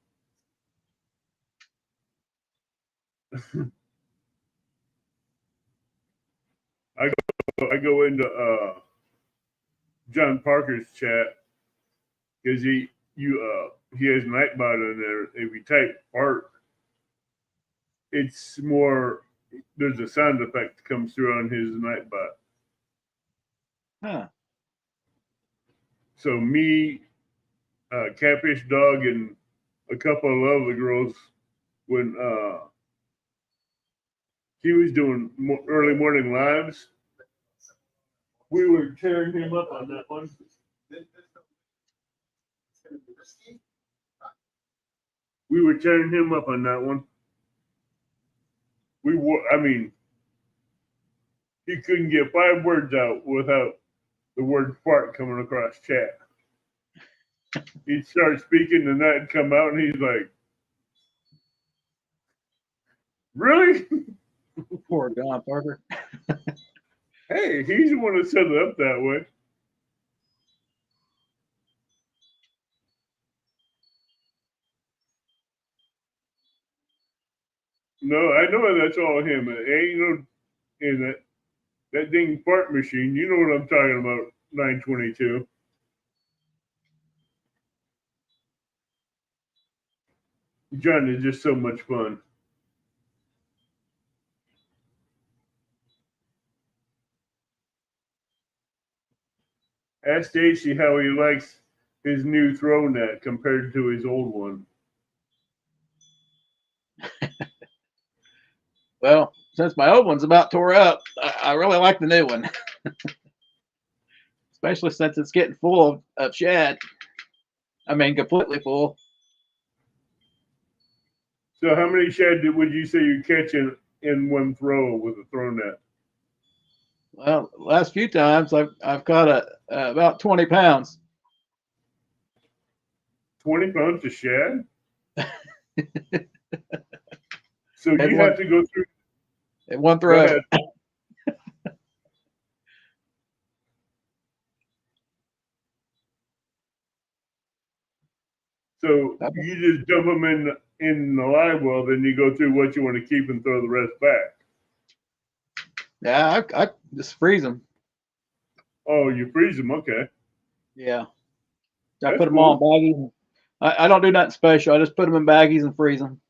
I go into John Parker's chat because he has Nightbot in there. If you type Park, it's more. There's a sound effect that comes through on his Nightbot. Huh. So me, Catfish Dog, and a couple of lovely girls, when he was doing early morning lives, we were tearing him up on that one. We were tearing him up on that one. I mean, he couldn't get 5 words out without the word fart coming across chat. He'd start speaking and that'd come out and he's like, really? Poor John Parker. Hey, he's the one that set it up that way. No, I know that's all him. It ain't no in that dang fart machine. You know what I'm talking about, 922. John is just so much fun. Ask Stacy how he likes his new throw net compared to his old one. Well, since my old one's about tore up, I really like the new one. Especially since it's getting full of shad. I mean, completely full. So how many shad would you say you catch in one throw with a throw net? Well, last few times I've caught about 20 pounds. 20 pounds of shad? So you have to go through in one throw. So you just dump them in the live well, then you go through what you want to keep and throw the rest back. Yeah, I just freeze them. Oh, you freeze them, okay. Yeah. I put them all in baggies. I don't do nothing special. I just put them in baggies and freeze them.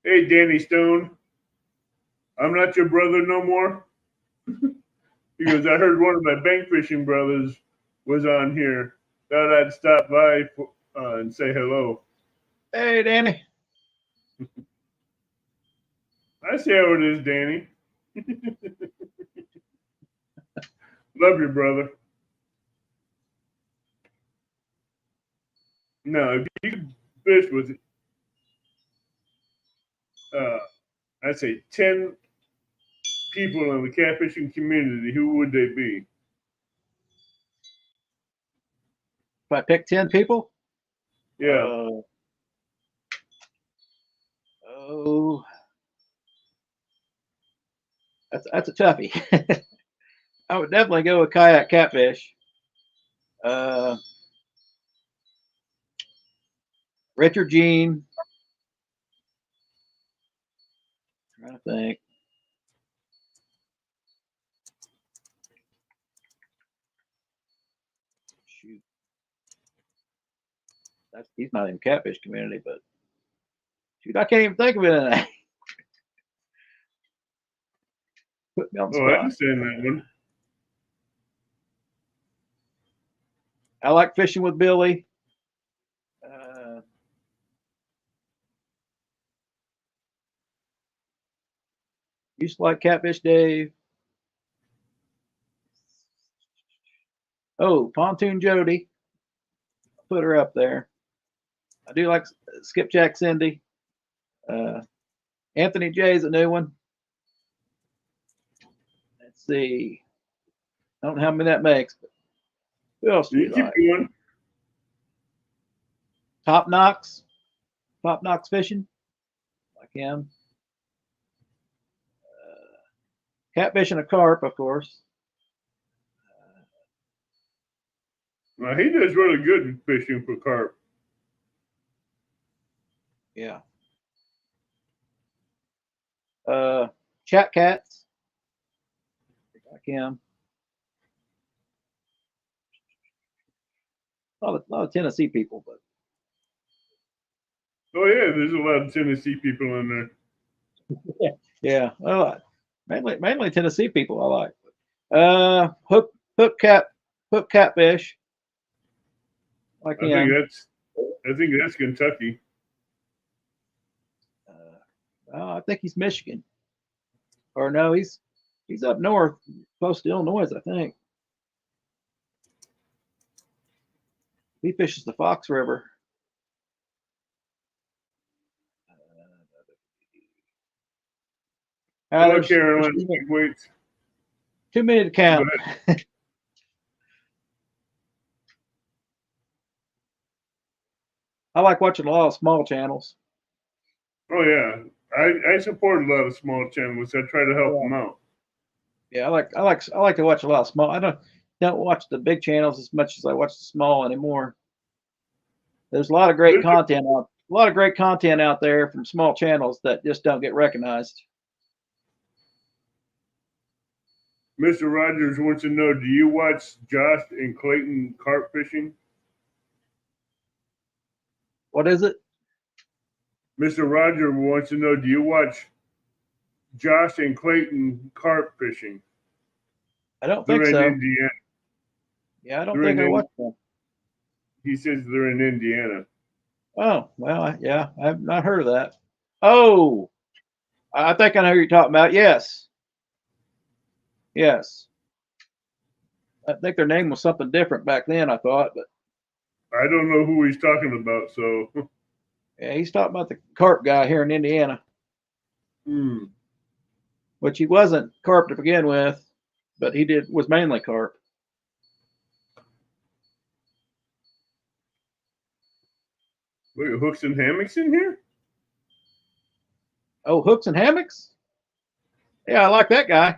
Hey, Danny Stone. I'm not your brother no more. Because I heard one of my bank fishing brothers was on here. Thought I'd stop by and say hello. Hey, Danny. I see how it is, Danny. Love you, brother. No, if you fish with, I'd say 10 people in the catfishing community, who would they be? If I pick 10 people? Yeah. That's a toughie. I would definitely go with kayak catfish. Richard Jean. Trying to think. Shoot. He's not in catfish community, but shoot, I can't even think of it. Put me on the spot. I understand that one. I like fishing with Billy. Used to like Catfish Dave. Oh, Pontoon Jody. Put her up there. I do like Skipjack Cindy. Anthony J is a new one. Let's see. I don't know how many that makes, but who else do you keep like? Going. Top Knox Fishing. Like him. Catfish and a carp, of course. He does really good fishing for carp. Yeah. Chat Cats. Like him. A lot of Tennessee people, but. Oh yeah, there's a lot of Tennessee people in there. Yeah. Well, mainly Tennessee people I like. Hook Catfish. Like him. I think that's Kentucky. I think he's Michigan. Or no, he's up north, close to Illinois, I think. He fishes the Fox River. Carolina, wait. Too many to count. I like watching a lot of small channels. Oh yeah, I support a lot of small channels. I try to help them out. Yeah, I like to watch a lot of small. I don't watch the big channels as much as I watch the small anymore. There's a lot of great content out there from small channels that just don't get recognized. Mr. Rogers wants to know, do you watch Josh and Clayton carp fishing? What is it? Mr. Roger wants to know, do you watch Josh and Clayton carp fishing? I don't think so. They're in Indiana. Yeah, I don't think I watch them. He says they're in Indiana. Oh, well, yeah, I've not heard of that. Oh, I think I know who you're talking about. Yes. Yes. I think their name was something different back then, I thought, but I don't know who he's talking about, so yeah, he's talking about the carp guy here in Indiana. Which he wasn't carp to begin with, but he was mainly carp. Wait, hooks and hammocks in here? Oh, hooks and hammocks? Yeah, I like that guy.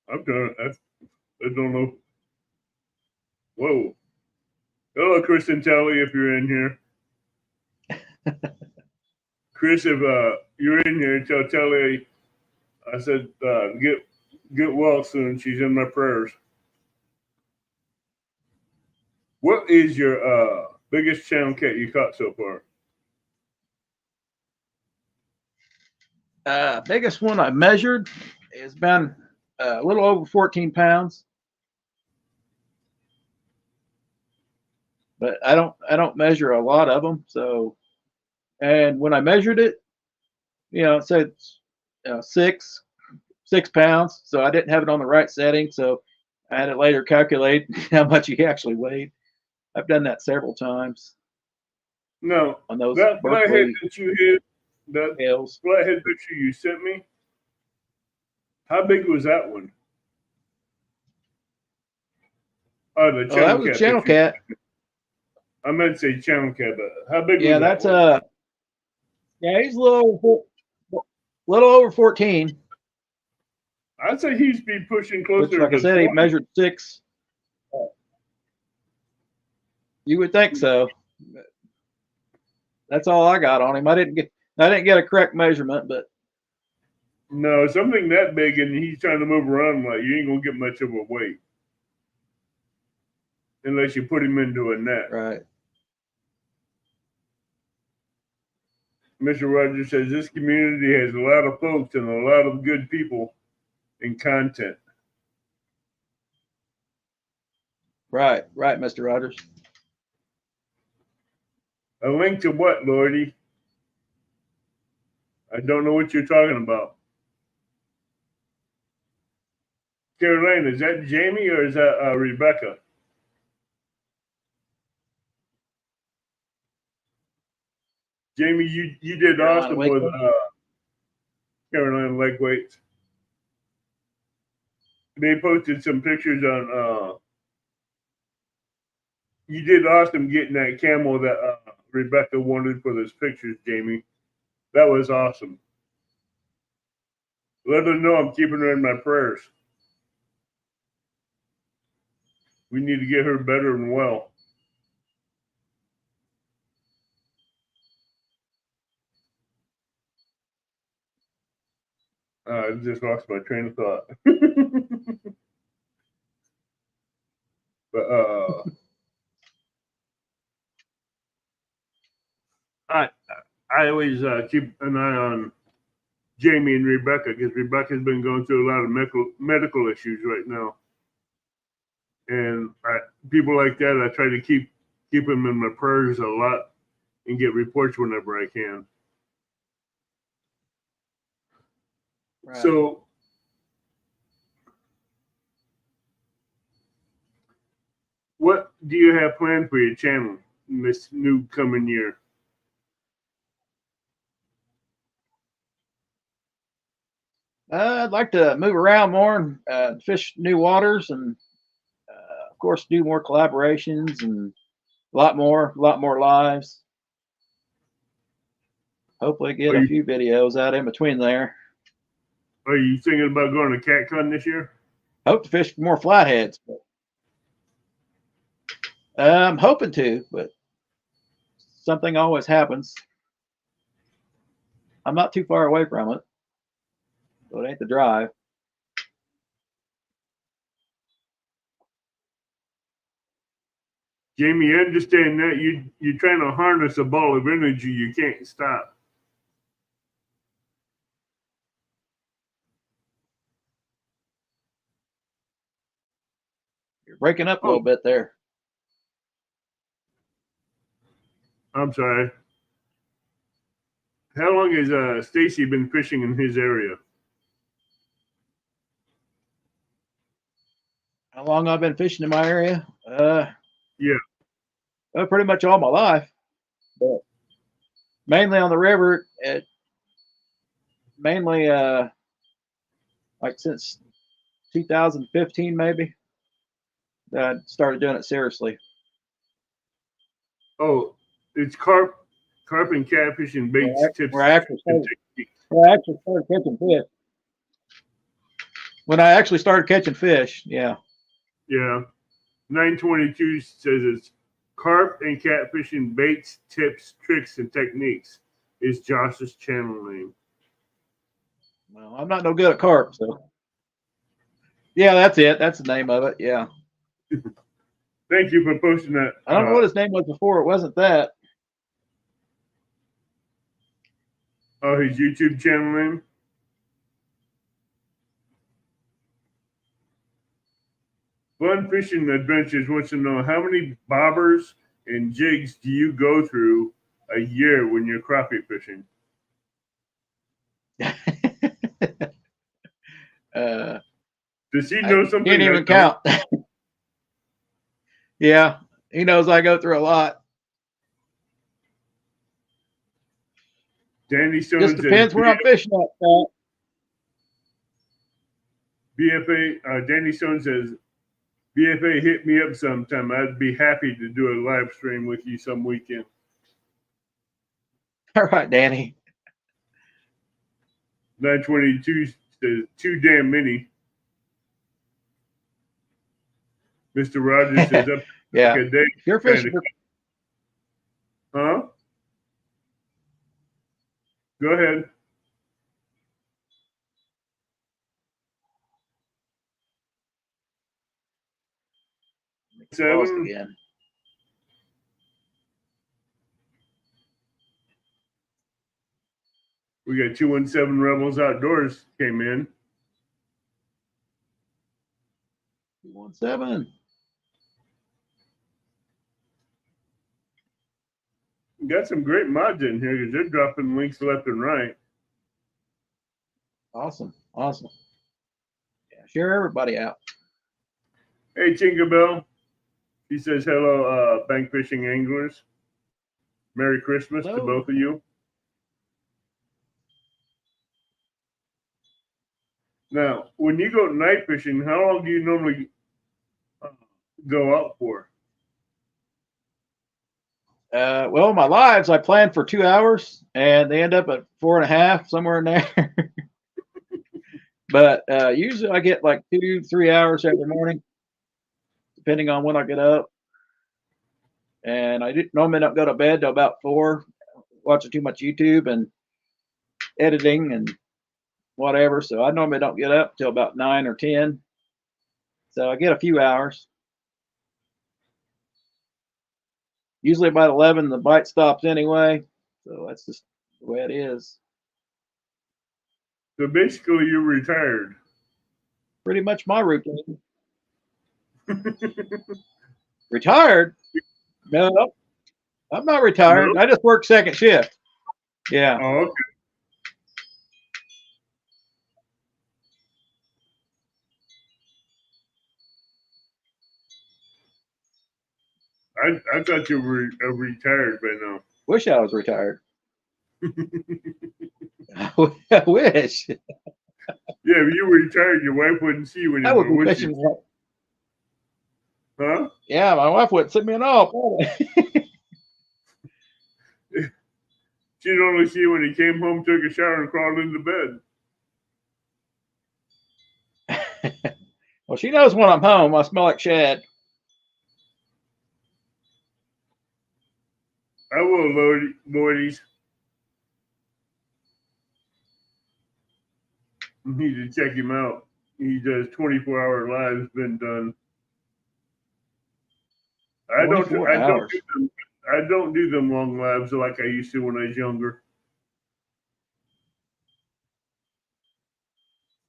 I'm done. I don't know. Whoa. Hello, Chris and Telly, if you're in here. Chris, if you're in here, tell Telly I said get well soon. She's in my prayers. What is your biggest channel cat you caught so far? Biggest one I measured has been a little over 14 pounds. But I don't measure a lot of them. So, and when I measured it, it said 6 pounds. So I didn't have it on the right setting. So I had to later calculate how much he actually weighed. I've done that several times. No, on those that flathead that you hit, that hills. Flathead picture you sent me. How big was that one? Oh, that was a channel cat. I meant to say channel cat, but how big Yeah, was that? that's yeah, he's a little over 14. I'd say he'd be pushing closer Which, like to I said, 20. he measured 6. You would think so. That's all I got on him. I didn't get a correct measurement, but No, something that big and he's trying to move around, like you ain't gonna get much of a weight unless you put him into a net. right. Mr. Rogers says this community has a lot of folks and a lot of good people and content. Right, Mr. Rogers. A link to what, Lordy? I don't know what you're talking about. Caroline, is that Jamie or is that Rebecca? Jamie, you did awesome with Carolina leg weights. They posted some pictures on. You did awesome getting that camel that Rebecca wanted for those pictures, Jamie. That was awesome. Let her know I'm keeping her in my prayers. We need to get her better and well. I just lost my train of thought. But I always keep an eye on Jamie and Rebecca because Rebecca's been going through a lot of medical issues right now, and people like that I try to keep them in my prayers a lot and get reports whenever I can. Right. So what do you have planned for your channel in this new coming year? I'd like to move around more and fish new waters, and of course do more collaborations and a lot more lives. Hopefully get a few videos out in between there. Are you thinking about going to CatCon this year? Hope to fish more flatheads. But I'm hoping to, but something always happens. I'm not too far away from it, so it ain't the drive. Jamie, I understand that you're trying to harness a ball of energy you can't stop. You're breaking up a little bit there. I'm sorry. How long has Stacy been fishing in his area? How long I've been fishing in my area? Yeah. Pretty much all my life, but mainly on the river. Mainly like since 2015 maybe. I started doing it seriously. Oh, it's carp and catfish and baits, tips. Where I actually started catching fish. When I actually started catching fish, yeah. Yeah. 922 says it's carp and catfishing baits, tips, tricks, and techniques is Josh's channel name. Well, I'm not no good at carp, so. Yeah, that's it. That's the name of it. Yeah. Thank you for posting that. I don't know what his name was before. It wasn't that. Oh, his YouTube channel name? Fun Fishing Adventures wants to know how many bobbers and jigs do you go through a year when you're crappie fishing? Does he know something? He didn't even count. Yeah, he knows I go through a lot. Danny Stone just depends where I'm fishing at. BFA, Danny Stone says, BFA, hit me up sometime. I'd be happy to do a live stream with you some weekend. All right, Danny. 922 says too damn many. Mr. Rogers says up yeah. like a day. You're fishing Huh? Go ahead. Seven again. We got 217 Rebels Outdoors came in. 217. Got some great mods in here because they're dropping links left and right. Awesome. Awesome. Yeah, share everybody out. Hey, Tinkerbell. He says, hello, bank fishing anglers. Merry Christmas to both of you. Now, when you go night fishing, how long do you normally go out for? Well, my lives, I planned for 2 hours and they end up at 4.5, somewhere in there. But usually I get like 2-3 hours every morning, depending on when I get up. And I normally don't go to bed till about 4, watching too much YouTube and editing and whatever. So I normally don't get up till about 9 or 10. So I get a few hours. Usually about 11, the bite stops anyway. So that's just the way it is. So basically, you're retired. Pretty much my routine. Retired? No, I'm not retired. No? I just work second shift. Yeah. Oh, okay. I thought you were retired by now. Wish I was retired. I wish. Yeah, if you were retired, your wife wouldn't see you when you were with you. Huh? Yeah, my wife wouldn't send me an off. She'd only see you when he came home, took a shower, and crawled into bed. Well, she knows when I'm home. I smell like shad. I will, Lloydies. You need to check him out. He does 24-hour lives. Been done. I don't do them long lives like I used to when I was younger.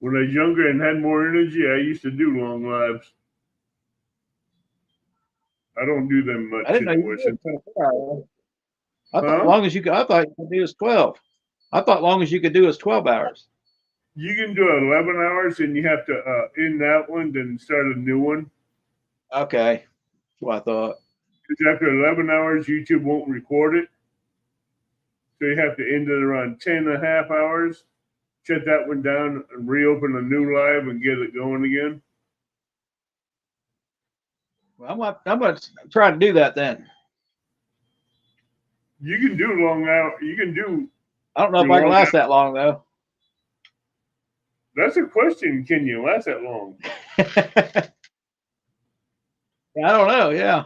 When I was younger and had more energy, I used to do long lives. I don't do them much. I didn't know you did 24 hours. I thought long as you could. I thought you could do is 12. I thought long as you could do is 12 hours. You can do 11 hours, and you have to end that one, then start a new one. Okay, that's what I thought. Because after 11 hours, YouTube won't record it. So you have to end it around 10.5 hours, shut that one down, and reopen a new live and get it going again. Well, I'm going to try to do that then. You can do long hours. You can do. I don't know if I can last that long, though. That's a question. Can you last that long? I don't know. Yeah.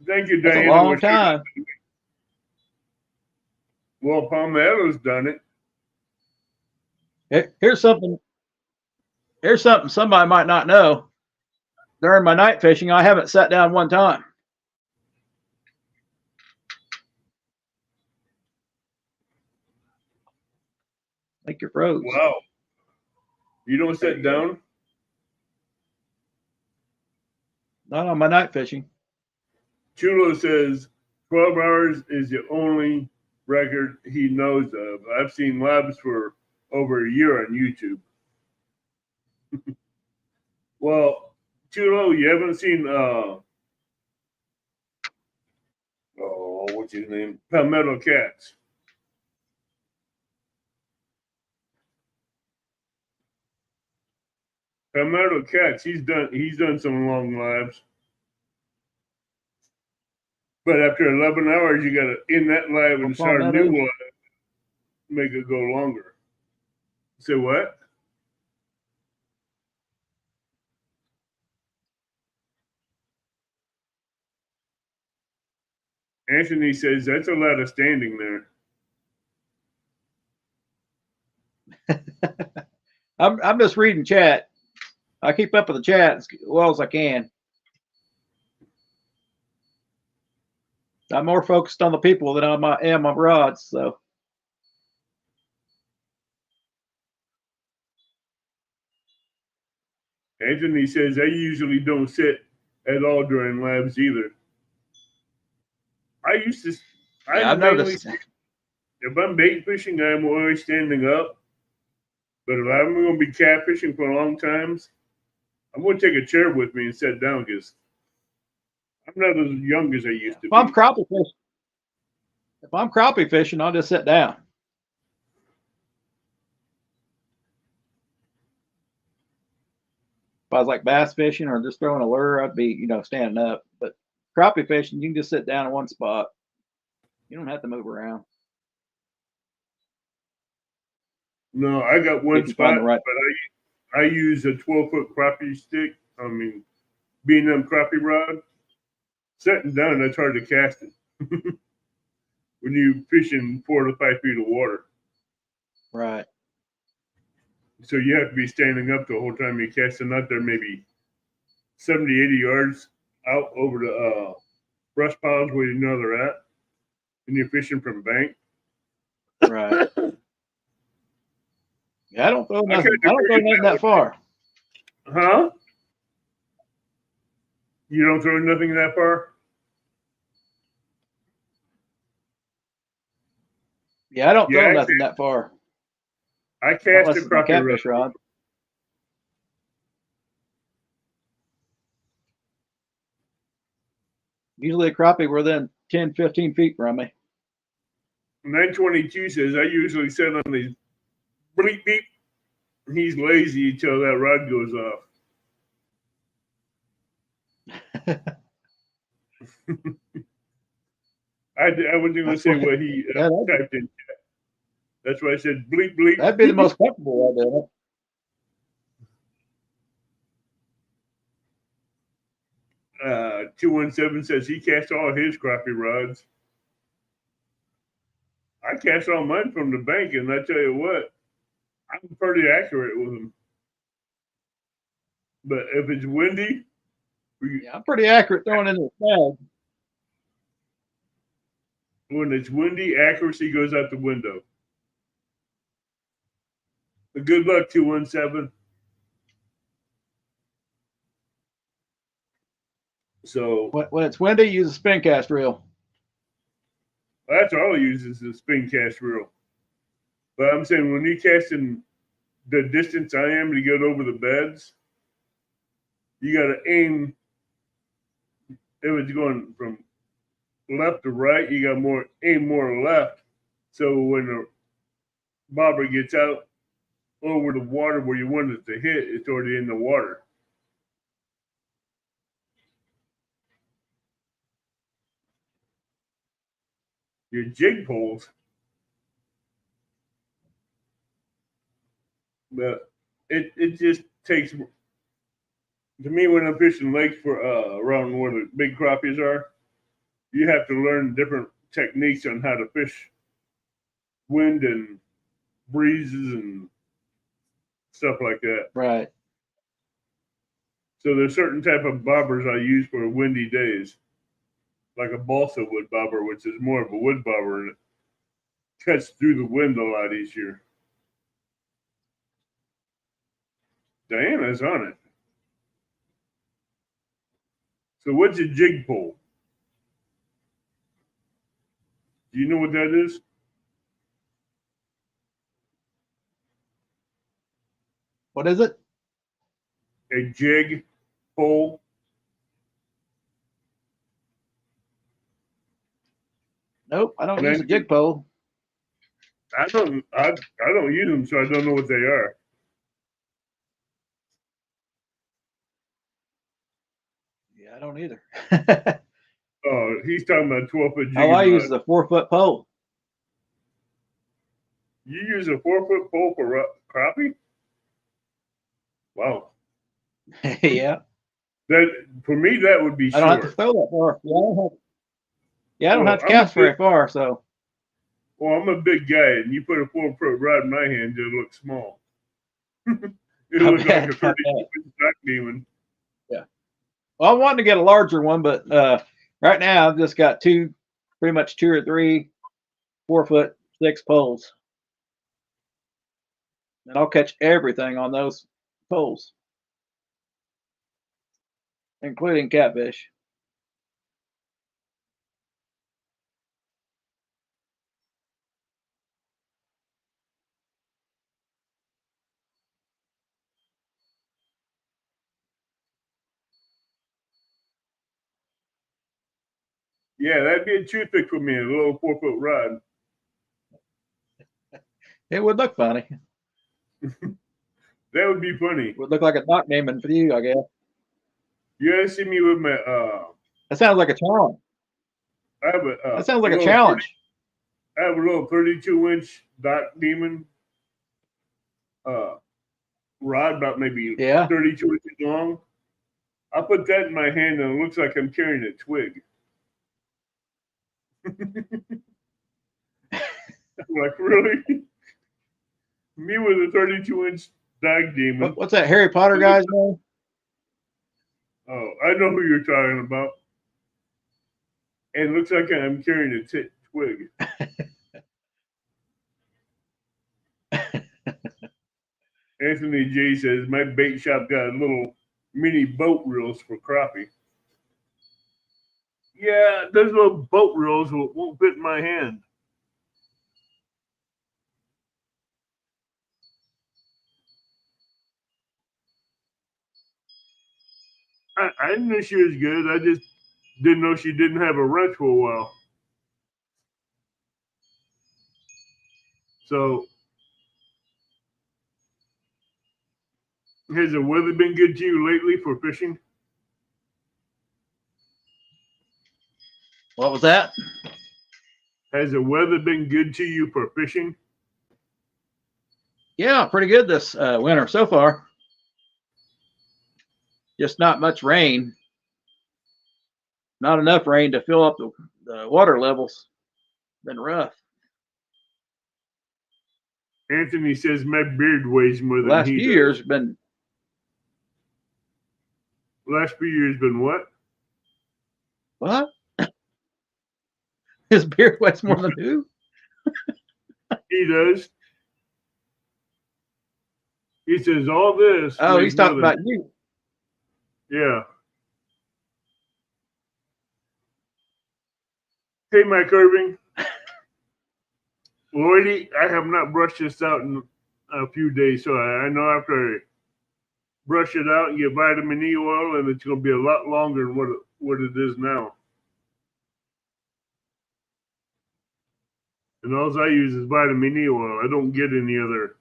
Thank you, Diana. That's a long time. Well, Palmetto's done it. Here's something somebody might not know. During my night fishing, I haven't sat down one time. I think you're froze. Wow. You don't sit down? Not on my night fishing. Chulo says 12 hours is the only record he knows of. I've seen labs for over a year on YouTube. Well, Chulo, you haven't seen what's his name? Palmetto Cats. Palmetto Cats, he's done some long lives. But after 11 hours, you got to end that live and start a new live, make it go longer. Say what? Anthony says that's a lot of standing there. I'm just reading chat. I keep up with the chat as well as I can. I'm more focused on the people than I am on rods. So. Anthony says I usually don't sit at all during labs either. I used to. Yeah, I've noticed. If I'm bait fishing, I'm always standing up. But if I'm going to be catfishing for long times, I'm going to take a chair with me and sit down because I'm not as young as I used to be. If I'm crappie fishing, I'll just sit down. If I was like bass fishing or just throwing a lure, I'd be, standing up. But crappie fishing, you can just sit down in one spot. You don't have to move around. No, I got one spot, but I use a 12-foot crappie stick. I mean, B&M crappie rod. Sitting down, that's hard to cast it when you fishing 4 to 5 feet of water. Right. So you have to be standing up the whole time you're casting out there, maybe 70, 80 yards out over the brush piles where you know they're at, and you're fishing from bank. Right. Yeah, I don't throw nothing that far. Huh? You don't throw nothing that far? Yeah, I don't throw nothing that far. I cast a crappie rod. Usually a crappie within 10, 15 feet from me. 922 says I usually sit on the bleep beep. He's lazy until that rod goes off. I wasn't going to say what he typed in chat. That's why I said bleep bleep. That'd be the most comfortable idea. 217 says he casts all his crappie rods. I cast all mine from the bank, and I tell you what, I'm pretty accurate with them. But if it's windy, yeah, I'm pretty accurate throwing in the bag. When it's windy, accuracy goes out the window. But good luck, 217. So when it's windy, use a spin cast reel. That's all I use is a spin cast reel. But I'm saying when you're casting the distance I am to get over the beds, you got to aim. If it's going from left to right, you got aim more left. So when the bobber gets out over the water where you want it to hit, it's already in the water. Your jig poles, but it just takes, to me, when I'm fishing lakes for around where the big crappies are, you have to learn different techniques on how to fish wind and breezes and stuff like that. Right. So there's certain type of bobbers I use for windy days, like a balsa wood bobber, which is more of a wood bobber, and it cuts through the wind a lot easier. Diana's on it. So what's a jig pole? Do you know what that is? What is it? A jig pole. Nope, I don't use a jig pole. I don't use them, so I don't know what they are. don't either. Oh, he's talking about 12-foot jigging Oh, I use rod. the 4-foot pole. You use a 4-foot pole for crappie? Wow. Yeah. That for me, that would be I don't have to short. throw that far. I don't have to I'm a cast very far, so. Well, I'm a big guy, and you put a 4-foot rod in my hand, it'll look small. It'll look like a 32-inch duck demon. Yeah. Well, I wanted to get a larger one, but right now I've just got pretty much 2 or 3 4-foot 6 poles. And I'll catch everything on those poles, including catfish. Yeah, that'd be a toothpick for me, a little 4-foot rod. It would look funny. That would be funny. It would look like a dock naming for you, I guess. You guys see me with my That sounds like a challenge. I have that sounds like a challenge. I have a little 32-inch dock demon rod, about maybe 32 inches long. I put that in my hand and it looks like I'm carrying a twig. I'm like, really? Me with a 32-inch dock demon. What's that Harry Potter guy's name? Oh, I know who you're talking about. And it looks like I'm carrying a twig. Anthony J says, my bait shop got little mini boat reels for crappie. Yeah, those little boat reels won't fit in my hand. I knew she was good. I just didn't know she didn't have a wrench for a while. So, has the weather been good to you lately for fishing? What was that? Has the weather been good to you for fishing? Yeah, pretty good this winter so far. Just not much rain. Not enough rain to fill up the water levels. Been rough. Anthony says my beard weighs more than last he few does. years been. Last few years been what? What? His beard weighs more than who? He does. He says all this. Oh, he's talking about you. Yeah. Hey, Mike Irving. Lloydie, I have not brushed this out in a few days, so I know after I brush it out and get vitamin E oil, and it's going to be a lot longer than what it is now. And all I use is vitamin E oil. I don't get any other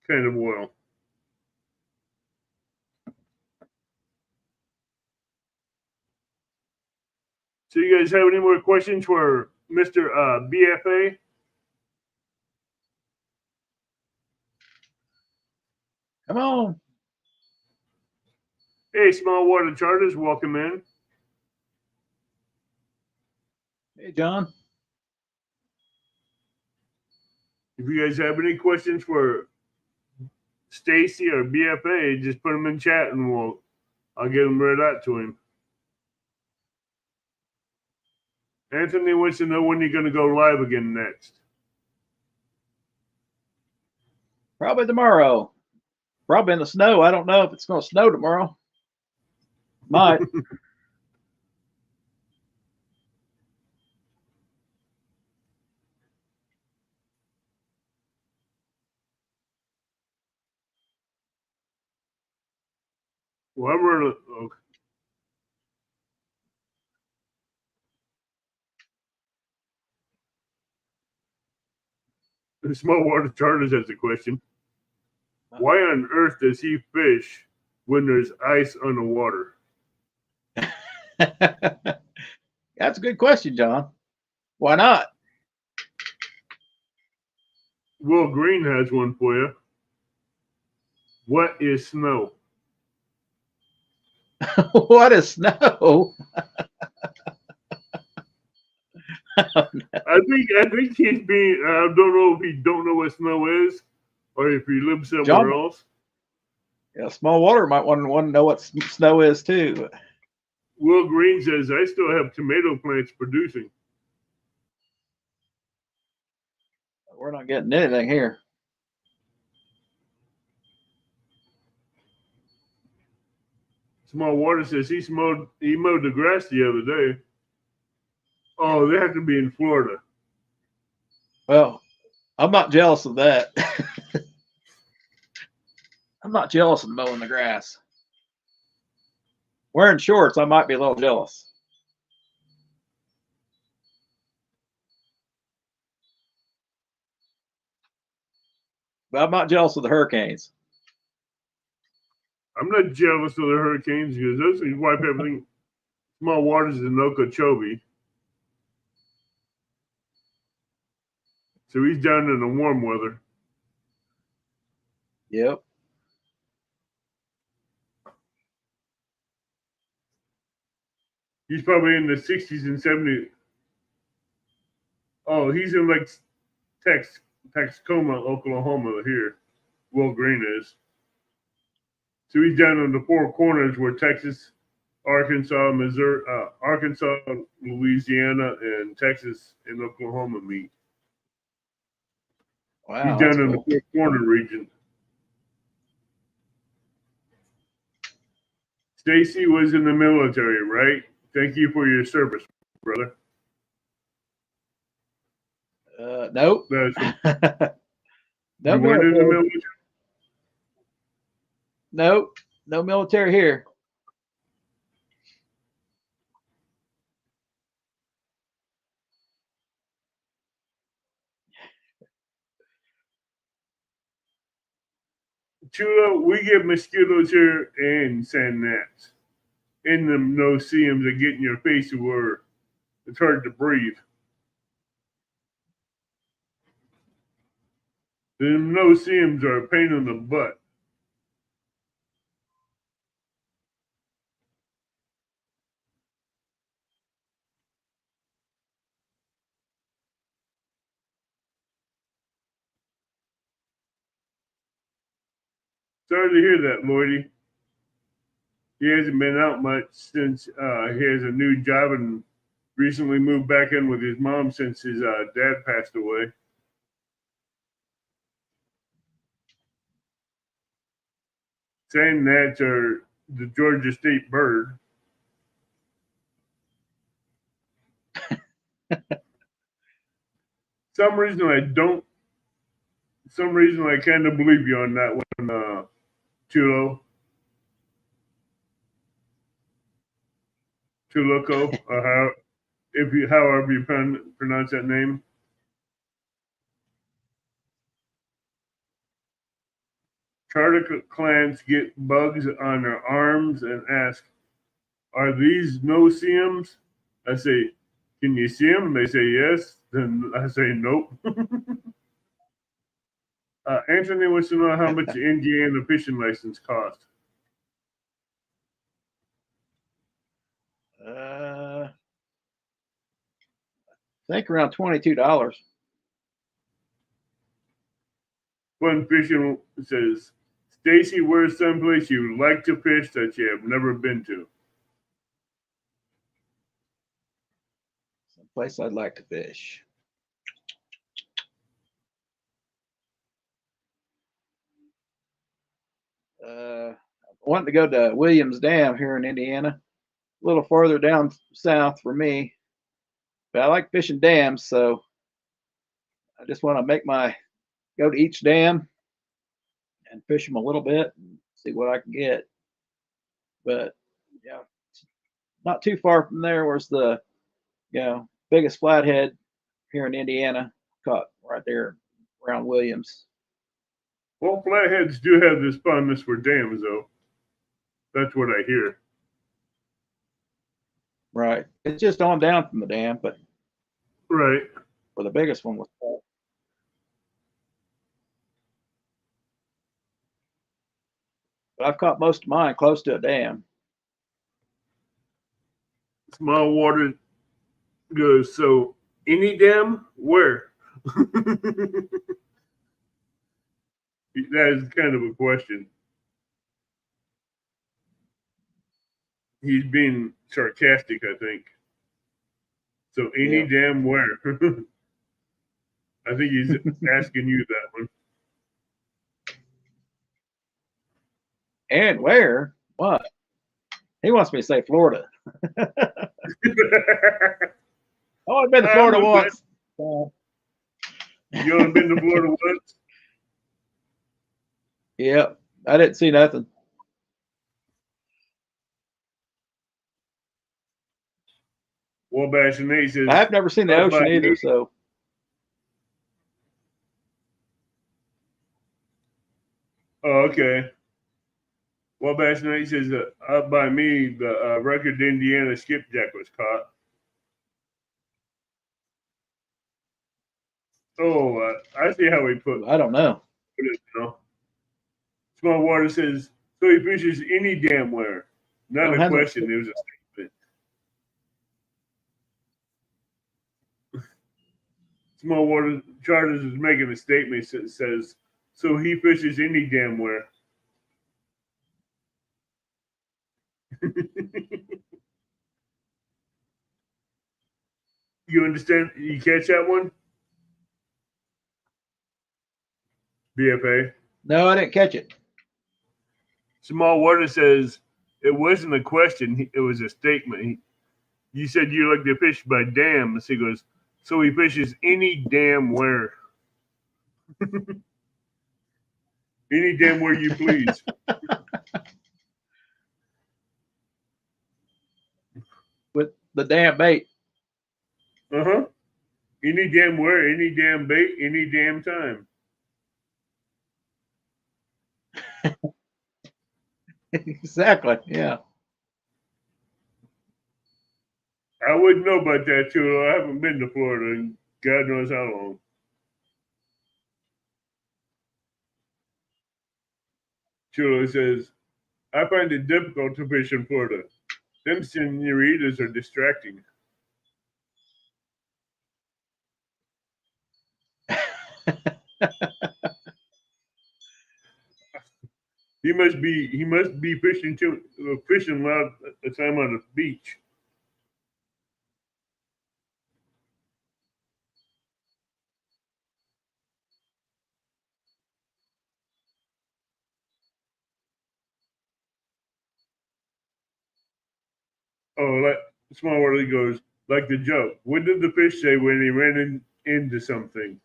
kind of oil. So you guys have any more questions for Mr. BFA? Come on. Hey, Small Water Charters, welcome in. Hey, John. If you guys have any questions for Stacy or BFA, just put them in chat and I'll get them read out to him. Anthony wants to know when you're going to go live again next. Probably tomorrow. Probably in the snow. I don't know if it's going to snow tomorrow. Might. Well, okay. The Small Water Charters has a question. Why on earth does he fish when there's ice on the water? That's a good question, John. Why not? Will Green has one for you. What is snow? What is snow? I think he's being. I don't know if he don't know what snow is, or if he lives somewhere else. Yeah, small water might want to know what snow is too. Will Green says, I still have tomato plants producing. We're not getting anything here. Small Water says he mowed the grass the other day. Oh, they have to be in Florida. Well, I'm not jealous of that. I'm not jealous of mowing the grass. Wearing shorts, I might be a little jealous. But I'm not jealous of the hurricanes. I'm not jealous of the hurricanes because those things wipe everything. Small Waters in Okeechobee. So he's down in the warm weather. Yep. He's probably in the 60s and 70s. Oh, he's in like Texoma, Oklahoma here. Will Green is. So he's down in the four corners where Texas, Arkansas, Missouri, Arkansas, Louisiana, and Texas and Oklahoma meet. Wow, he's down in the four corner region. Stacy was in the military, right? Thank you for your service, brother. Nope. No no weren't in the military? Nope. No military here. Chulo, we get mosquitoes here and sand gnats. In them no-see-ums that get in your face where it's hard to breathe. The no-see-ums are a pain in the butt. Sorry to hear that, Lloydie. He hasn't been out much since he has a new job and recently moved back in with his mom since his dad passed away. Sand gnats are the Georgia state bird. Some reason I kind of believe you on that one, Chulo. Chuluco, or however you pronounce that name. Charter clans get bugs on their arms and ask, "Are these no-see-ums?" I say, "Can you see them?" They say yes. Then I say nope. Anthony wants to know how much the Indiana fishing license cost. I think around $22. Fun Fishing says, Stacy, where's someplace you like to fish that you have never been to? Someplace I'd like to fish. I wanted to go to Williams Dam here in Indiana, a little farther down south for me. But I like fishing dams, so I just want to go to each dam and fish them a little bit and see what I can get. But yeah, not too far from there was the biggest flathead here in Indiana, caught right there around Williams. Well, flatheads do have this fondness for dams, though. That's what I hear. Right. It's just on down from the dam, but Right. where the biggest one was. But I've caught most of mine close to a dam. Small water goes, so any dam? Where? That is kind of a question. He's being sarcastic, I think. So any dam where? I think he's asking you that one. And where? What? He wants me to say Florida. Oh, I've been to Florida once. You only been to Florida once? Yeah, I didn't see nothing. Wabash and Nate says, I've never seen the ocean either, so. Oh, okay. Wabash and Nate says, up by me, the Record Indiana skipjack was caught. Oh, I see how he put. I don't know. It, you know. Small Water says, so he fishes any damn where. Not a question, it was a statement. Small Water Charters is making a statement that says, so he fishes any damn where. You understand? You catch that one? BFA? No, I didn't catch it. Small Water says, it wasn't a question, it was a statement. You said you like to fish by dams. He goes, so he fishes any damn where. Any damn where you please. With the damn bait. Uh-huh. Any damn where, any damn bait, any damn time. Exactly, yeah. I wouldn't know about that, too. I haven't been to Florida in God knows how long. Chulo says, I find it difficult to fish in Florida. Them senoritas are distracting. He must be fishing a lot of time on the beach. Oh, like Small World goes, like the joke. What did the fish say when he ran into something?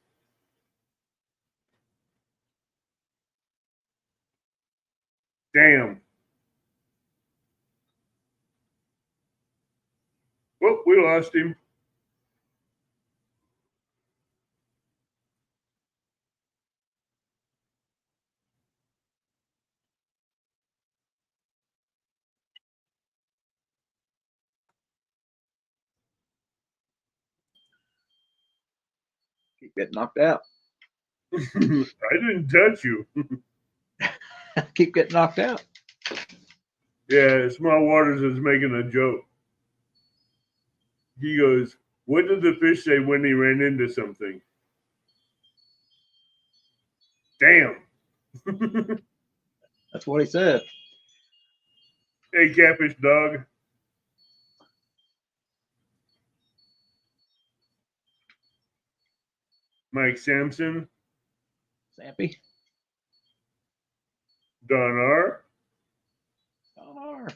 Damn. Well, we lost him. Keep getting knocked out. I didn't touch you. Keep getting knocked out. Yeah, Small Waters is making a joke. He goes, what did the fish say when he ran into something? Damn. That's what he said. Hey, catfish dog. Mike Sampson. Sampy. Don R. Don R.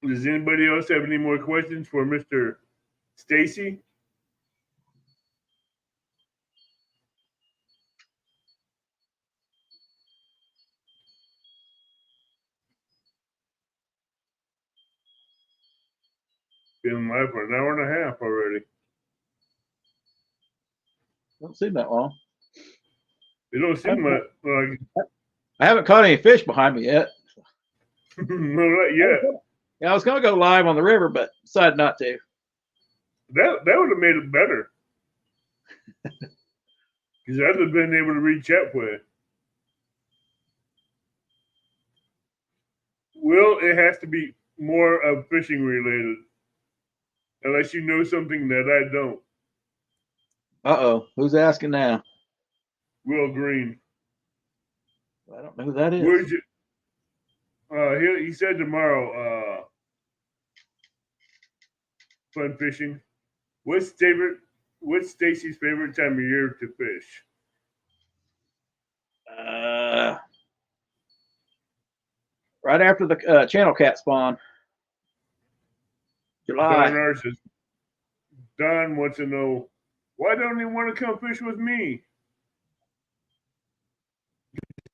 Does anybody else have any more questions for Mr. Stacy? Been live for an hour and a half already. Don't seem that long. It don't seem like I haven't caught any fish behind me yet. No, not yet. Yeah, I was going to go live on the river, but decided not to. That would have made it better. Because I'd have been able to reach out with it. Well, it has to be more of fishing related. Unless you know something that I don't. Uh-oh. Who's asking now? Will Green. I don't know who that is. Where's you? He said tomorrow, fun fishing. What's Stacy's favorite time of year to fish? Right after the channel cat spawn. July. Don wants to know, why don't he want to come fish with me?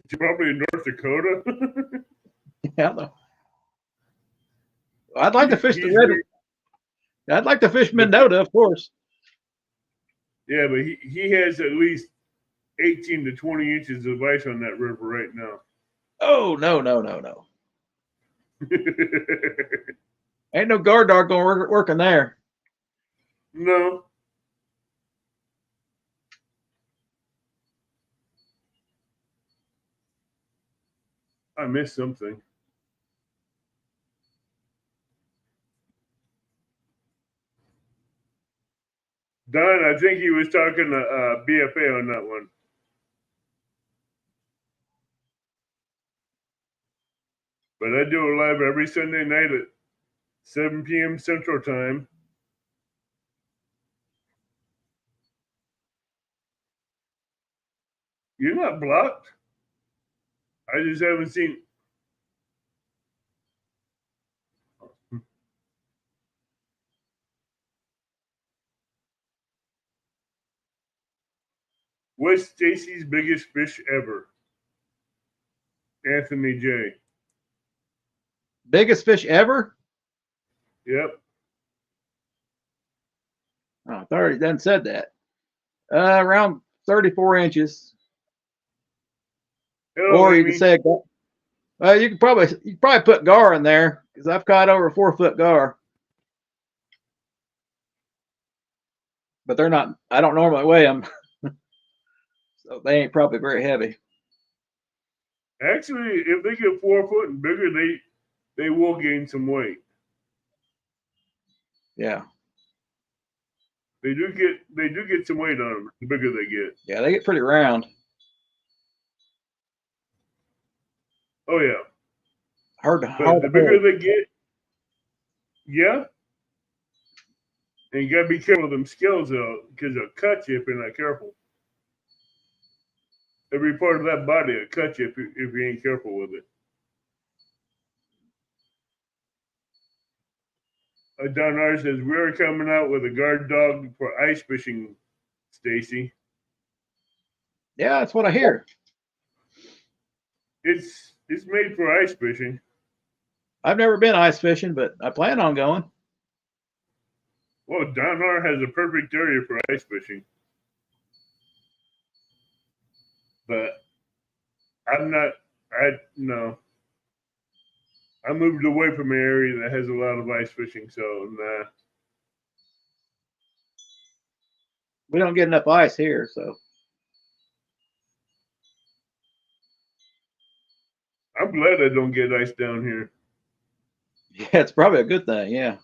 You're probably in North Dakota. Yeah. I'd like to fish I'd like to fish Mendota, of course. Yeah, but he has at least 18 to 20 inches of ice on that river right now. Oh, no. Ain't no guard dog going working there. No. I missed something. Don, I think he was talking to BFA on that one. But I do it live every Sunday night at 7 p.m. Central Time. You're not blocked. I just haven't seen. What's Stacy's biggest fish ever? Anthony J. Biggest fish ever? Yep. Oh, I already done said that. Around 34 inches. Hello, or Amy. you can say, well, you could probably put gar in there because I've caught over 4 foot gar. But they're not. I don't normally weigh them, so they ain't probably very heavy. Actually, if they get 4 foot and bigger, they will gain some weight. Yeah. They do get some weight on them the bigger they get. Yeah, they get pretty round. Oh yeah. Hard the bigger they get, yeah. And you gotta be careful with them scales though, because they'll cut you if you're not careful. Every part of that body will cut you if you ain't careful with it. Don R says we're coming out with a guard dog for ice fishing, Stacy. Yeah, that's what I hear. It's made for ice fishing. I've never been ice fishing, but I plan on going. Well, Don R has a perfect area for ice fishing. But no. I moved away from an area that has a lot of ice fishing, so nah. We don't get enough ice here, so. I'm glad I don't get ice down here. Yeah, it's probably a good thing, yeah.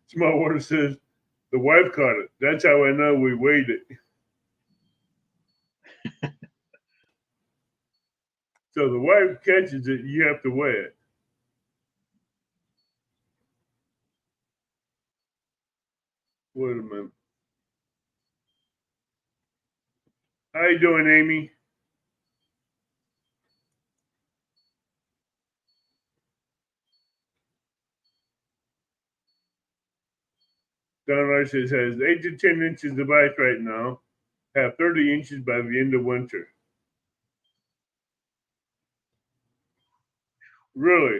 Small Water says, the wife caught it. That's how I know we weighed it. So the wife catches it, you have to weigh it. Wait a minute. How you doing, Amy? Don Rice says has 8 to 10 inches of ice right now. Have 30 inches by the end of winter. Really?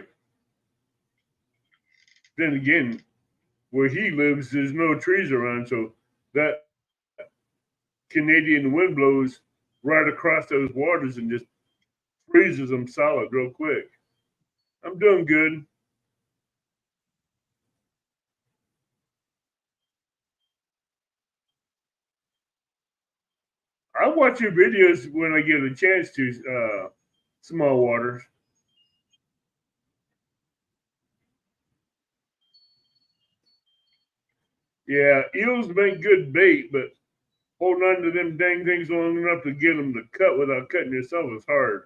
Then again, where he lives, there's no trees around, so that Canadian wind blows right across those waters and just freezes them solid real quick. I'm doing good. I watch your videos when I get a chance to, small waters. Yeah, eels make good bait, but holding on to them dang things long enough to get them to cut without cutting yourself is hard.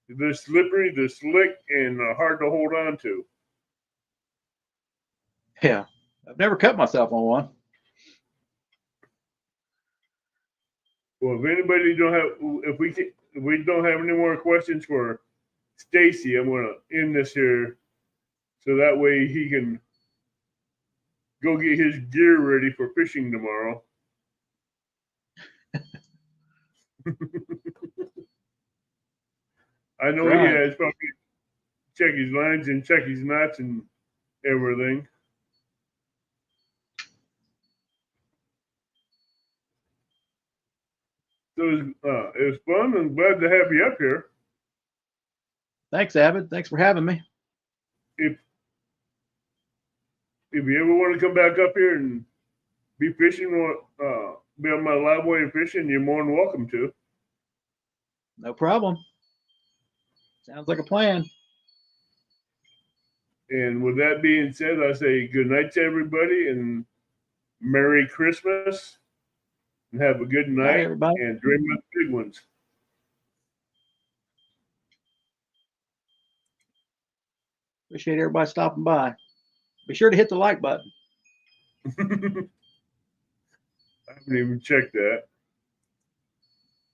They're slippery, they're slick, and hard to hold on to. Yeah, I've never cut myself on one. Well, if anybody don't have, if we don't have any more questions for Stacy, I'm gonna end this here, so that way he can go get his gear ready for fishing tomorrow. I know he has probably check his lines and check his knots and everything. So it was fun. I'm glad to have you up here. Thanks, Avid. Thanks for having me. If you ever want to come back up here and be fishing or be on my live way of fishing, you're more than welcome to. No problem. Sounds like a plan. And with that being said, I say good night to everybody and Merry Christmas. And have a good night, everybody. And dream of big ones. Appreciate everybody stopping by. Be sure to hit the like button. I haven't even checked that.